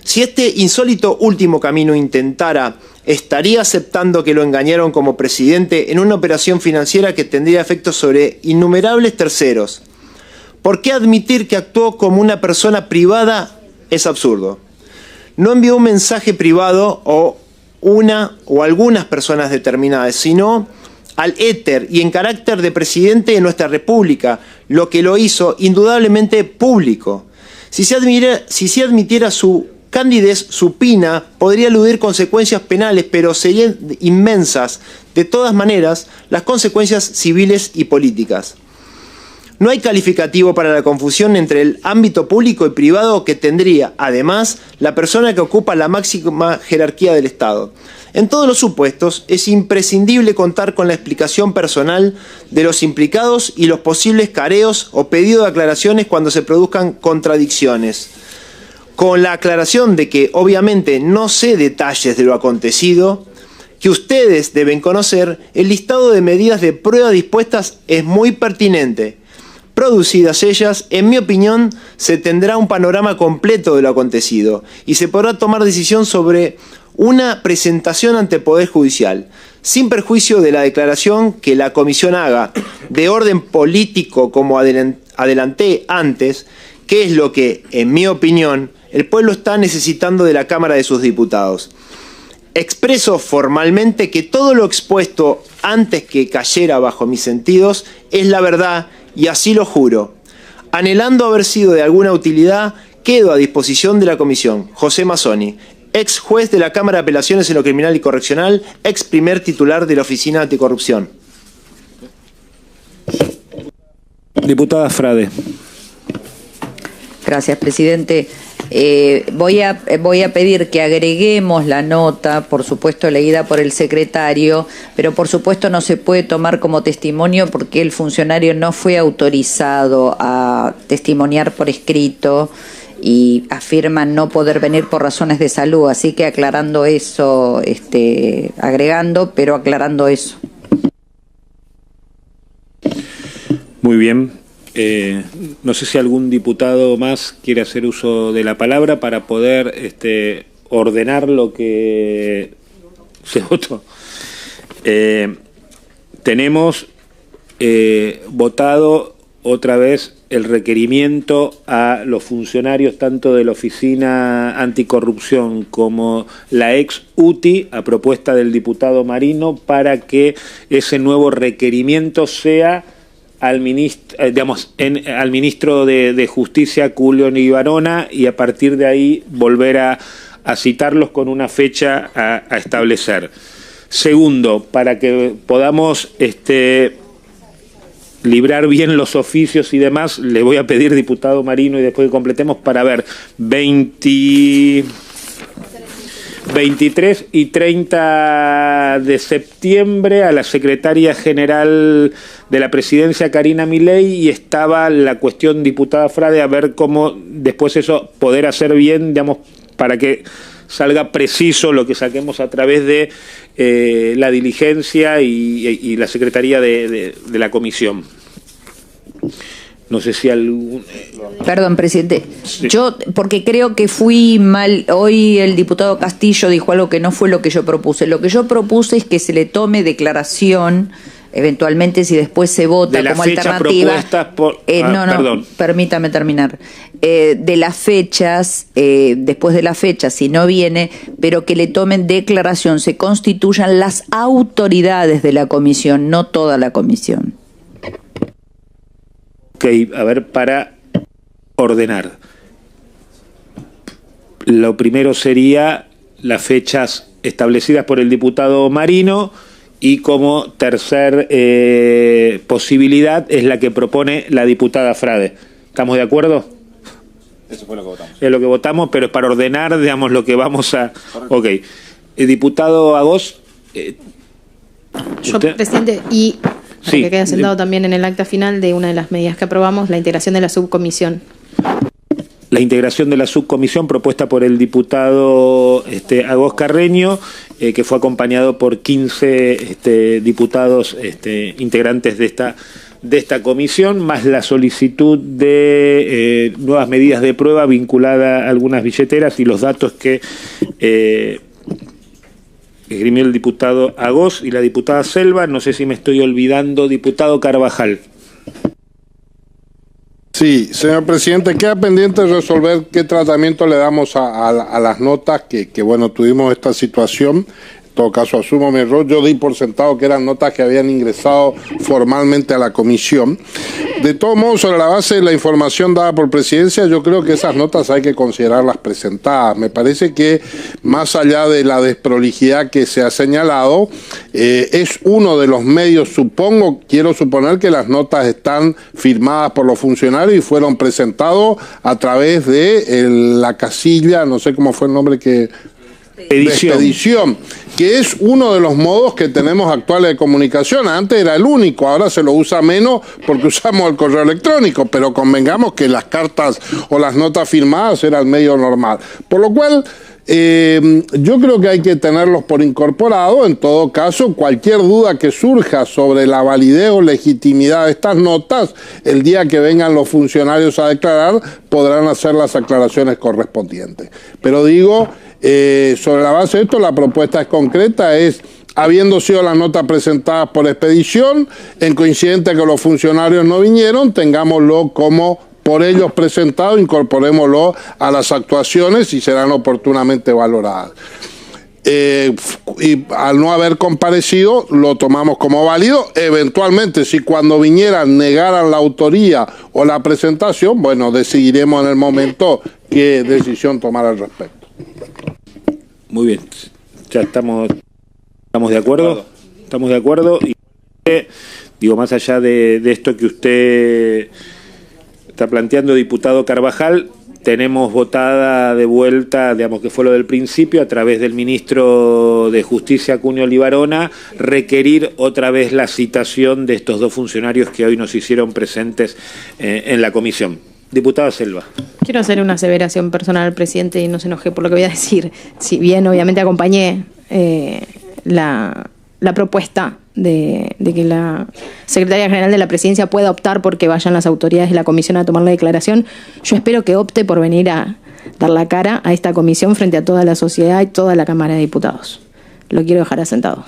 Si este insólito último camino intentara, estaría aceptando que lo engañaron como presidente en una operación financiera que tendría efectos sobre innumerables terceros. ¿Por qué admitir que actuó como una persona privada es absurdo? No envió un mensaje privado o una o algunas personas determinadas, sino al éter y en carácter de presidente de nuestra República, lo que lo hizo indudablemente público. Si se admitiera su candidez supina, podría eludir consecuencias penales, pero serían inmensas, de todas maneras, las consecuencias civiles y políticas. No hay calificativo para la confusión entre el ámbito público y privado que tendría, además, la persona que ocupa la máxima jerarquía del Estado. En todos los supuestos, es imprescindible contar con la explicación personal de los implicados y los posibles careos o pedidos de aclaraciones cuando se produzcan contradicciones. Con la aclaración de que, obviamente, no sé detalles de lo acontecido, que ustedes deben conocer, el listado de medidas de prueba dispuestas es muy pertinente. Producidas ellas, en mi opinión, se tendrá un panorama completo de lo acontecido y se podrá tomar decisión sobre una presentación ante el Poder Judicial, sin perjuicio de la declaración que la comisión haga de orden político como adelanté antes, que es lo que, en mi opinión, el pueblo está necesitando de la Cámara de sus Diputados. Expreso formalmente que todo lo expuesto antes que cayera bajo mis sentidos es la verdad y así lo juro. Anhelando haber sido de alguna utilidad, quedo a disposición de la comisión. José Mazzoni, ex juez de la Cámara de Apelaciones en lo Criminal y Correccional, ex primer titular de la Oficina Anticorrupción. Diputada Frade. Gracias, presidente. Voy a pedir que agreguemos la nota, por supuesto leída por el secretario, pero por supuesto no se puede tomar como testimonio porque el funcionario no fue autorizado a testimoniar por escrito y afirma no poder venir por razones de salud, así que aclarando eso, agregando, pero aclarando eso. Muy bien. No sé si algún diputado más quiere hacer uso de la palabra para poder ordenar lo que se votó. Tenemos votado otra vez el requerimiento a los funcionarios tanto de la Oficina Anticorrupción como la ex UTI a propuesta del diputado Marino para que ese nuevo requerimiento sea al ministro, al ministro de Justicia, Julio Nibarona, y a partir de ahí volver a citarlos con una fecha a establecer. Segundo, para que podamos librar bien los oficios y demás, le voy a pedir, diputado Marino, y después que completemos, para ver 23 y 30 de septiembre a la secretaria general de la presidencia, Karina Milei, y estaba la cuestión, diputada Frade, a ver cómo después eso poder hacer bien, digamos, para que salga preciso lo que saquemos a través de la diligencia y la secretaría de la comisión. No sé si algún... Perdón, presidente. Sí. Yo, porque creo que fui mal, hoy el diputado Castillo dijo algo que no fue lo que yo propuse. Lo que yo propuse es que se le tome declaración, eventualmente si después se vota de como alternativa. Perdón. Permítame terminar. De las fechas, después de la fecha, si no viene, pero que le tomen declaración, se constituyan las autoridades de la comisión, no toda la comisión. Ok, a ver, para ordenar. Lo primero sería las fechas establecidas por el diputado Marino y como tercer posibilidad es la que propone la diputada Frade. ¿Estamos de acuerdo? Eso fue lo que votamos. Es lo que votamos, pero es para ordenar, digamos, lo que vamos a... Ok. Diputado Agos. Yo, presidente, y... Para que quede sentado también en el acta final de una de las medidas que aprobamos, la integración de la subcomisión. La integración de la subcomisión propuesta por el diputado Agos Carreño, que fue acompañado por 15 diputados integrantes de esta comisión, más la solicitud de nuevas medidas de prueba vinculada a algunas billeteras y los datos que esgrimió el diputado Agos y la diputada Selva. No sé si me estoy olvidando, diputado Carvajal. Sí, señor presidente, queda pendiente resolver qué tratamiento le damos a las notas que bueno, tuvimos esta situación. En todo caso, asumo mi error. Yo di por sentado que eran notas que habían ingresado formalmente a la comisión. De todos modos, sobre la base de la información dada por presidencia, yo creo que esas notas hay que considerarlas presentadas. Me parece que, más allá de la desprolijidad que se ha señalado, es uno de los medios, quiero suponer que las notas están firmadas por los funcionarios y fueron presentados a través de la casilla, no sé cómo fue el nombre que... Expedición, que es uno de los modos que tenemos actuales de comunicación. Antes era el único, ahora se lo usa menos porque usamos el correo electrónico, pero convengamos que las cartas o las notas firmadas era el medio normal. Por lo cual, yo creo que hay que tenerlos por incorporado. En todo caso, cualquier duda que surja sobre la validez o legitimidad de estas notas, el día que vengan los funcionarios a declarar, podrán hacer las aclaraciones correspondientes. Pero digo... Sobre la base de esto, la propuesta es concreta, es, habiendo sido las notas presentadas por expedición, en coincidencia que los funcionarios no vinieron, tengámoslo como por ellos presentado, incorporémoslo a las actuaciones y serán oportunamente valoradas. Y al no haber comparecido, lo tomamos como válido. Eventualmente, si cuando vinieran negaran la autoría o la presentación, bueno, decidiremos en el momento qué decisión tomar al respecto. Muy bien, ya estamos de acuerdo. Estamos de acuerdo. Y digo, más allá de esto que usted está planteando, diputado Carvajal, tenemos votada de vuelta, digamos que fue lo del principio, a través del ministro de Justicia, Cunio Libarona, requerir otra vez la citación de estos dos funcionarios que hoy nos hicieron presentes en la comisión. Diputada Selva. Quiero hacer una aseveración personal al presidente y no se enoje por lo que voy a decir. Si bien obviamente acompañé la propuesta de que la Secretaría General de la Presidencia pueda optar porque vayan las autoridades de la comisión a tomar la declaración, yo espero que opte por venir a dar la cara a esta comisión frente a toda la sociedad y toda la Cámara de Diputados. Lo quiero dejar asentado.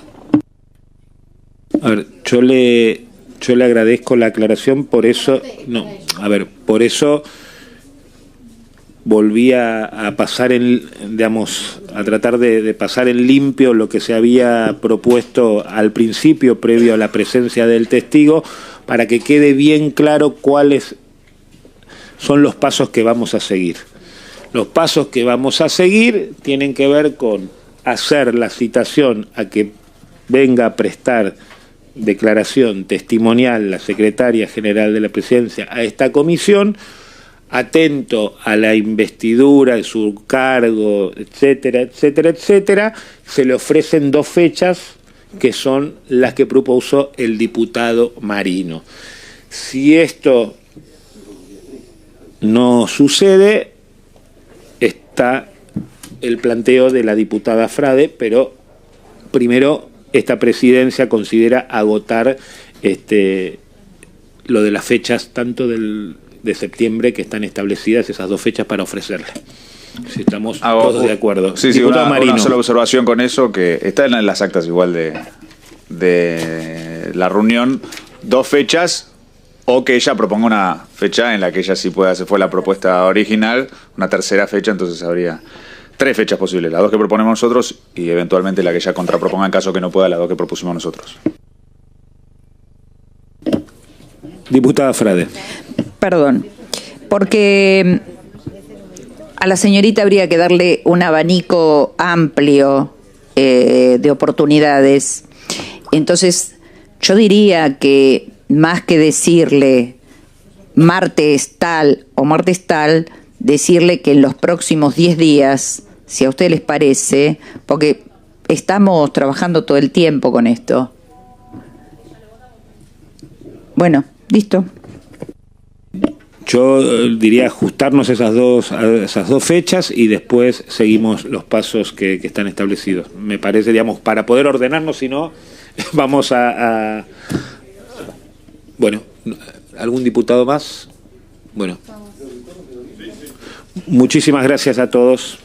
A ver, yo le agradezco la aclaración, por eso volví a pasar a tratar de pasar en limpio lo que se había propuesto al principio, previo a la presencia del testigo, para que quede bien claro cuáles son los pasos que vamos a seguir. Los pasos que vamos a seguir tienen que ver con hacer la citación a que venga a prestar declaración testimonial la Secretaria General de la Presidencia a esta comisión, atento a la investidura de su cargo, etcétera, etcétera, etcétera. Se le ofrecen 2 fechas que son las que propuso el diputado Marino. Si esto no sucede, está el planteo de la diputada Frade, pero primero esta presidencia considera agotar lo de las fechas tanto de septiembre que están establecidas, esas 2 fechas para ofrecerle. Si estamos todos de acuerdo. Sí, una sola observación con eso, que está en las actas igual de la reunión, 2 fechas, o que ella proponga una fecha en la que ella sí pueda, se fue la propuesta original, una tercera fecha, entonces habría 3 fechas posibles, las 2 que proponemos nosotros y eventualmente la que ella contraproponga en caso que no pueda, las 2 que propusimos nosotros. Diputada Frade. Perdón, porque a la señorita habría que darle un abanico amplio de oportunidades. Entonces, yo diría que más que decirle martes tal o martes tal, decirle que en los próximos 10 días, si a ustedes les parece, porque estamos trabajando todo el tiempo con esto. Bueno, listo. Yo diría ajustarnos a esas dos fechas y después seguimos los pasos que están establecidos. Me parece, digamos, para poder ordenarnos, si no, vamos bueno, ¿algún diputado más? Bueno. Muchísimas gracias a todos.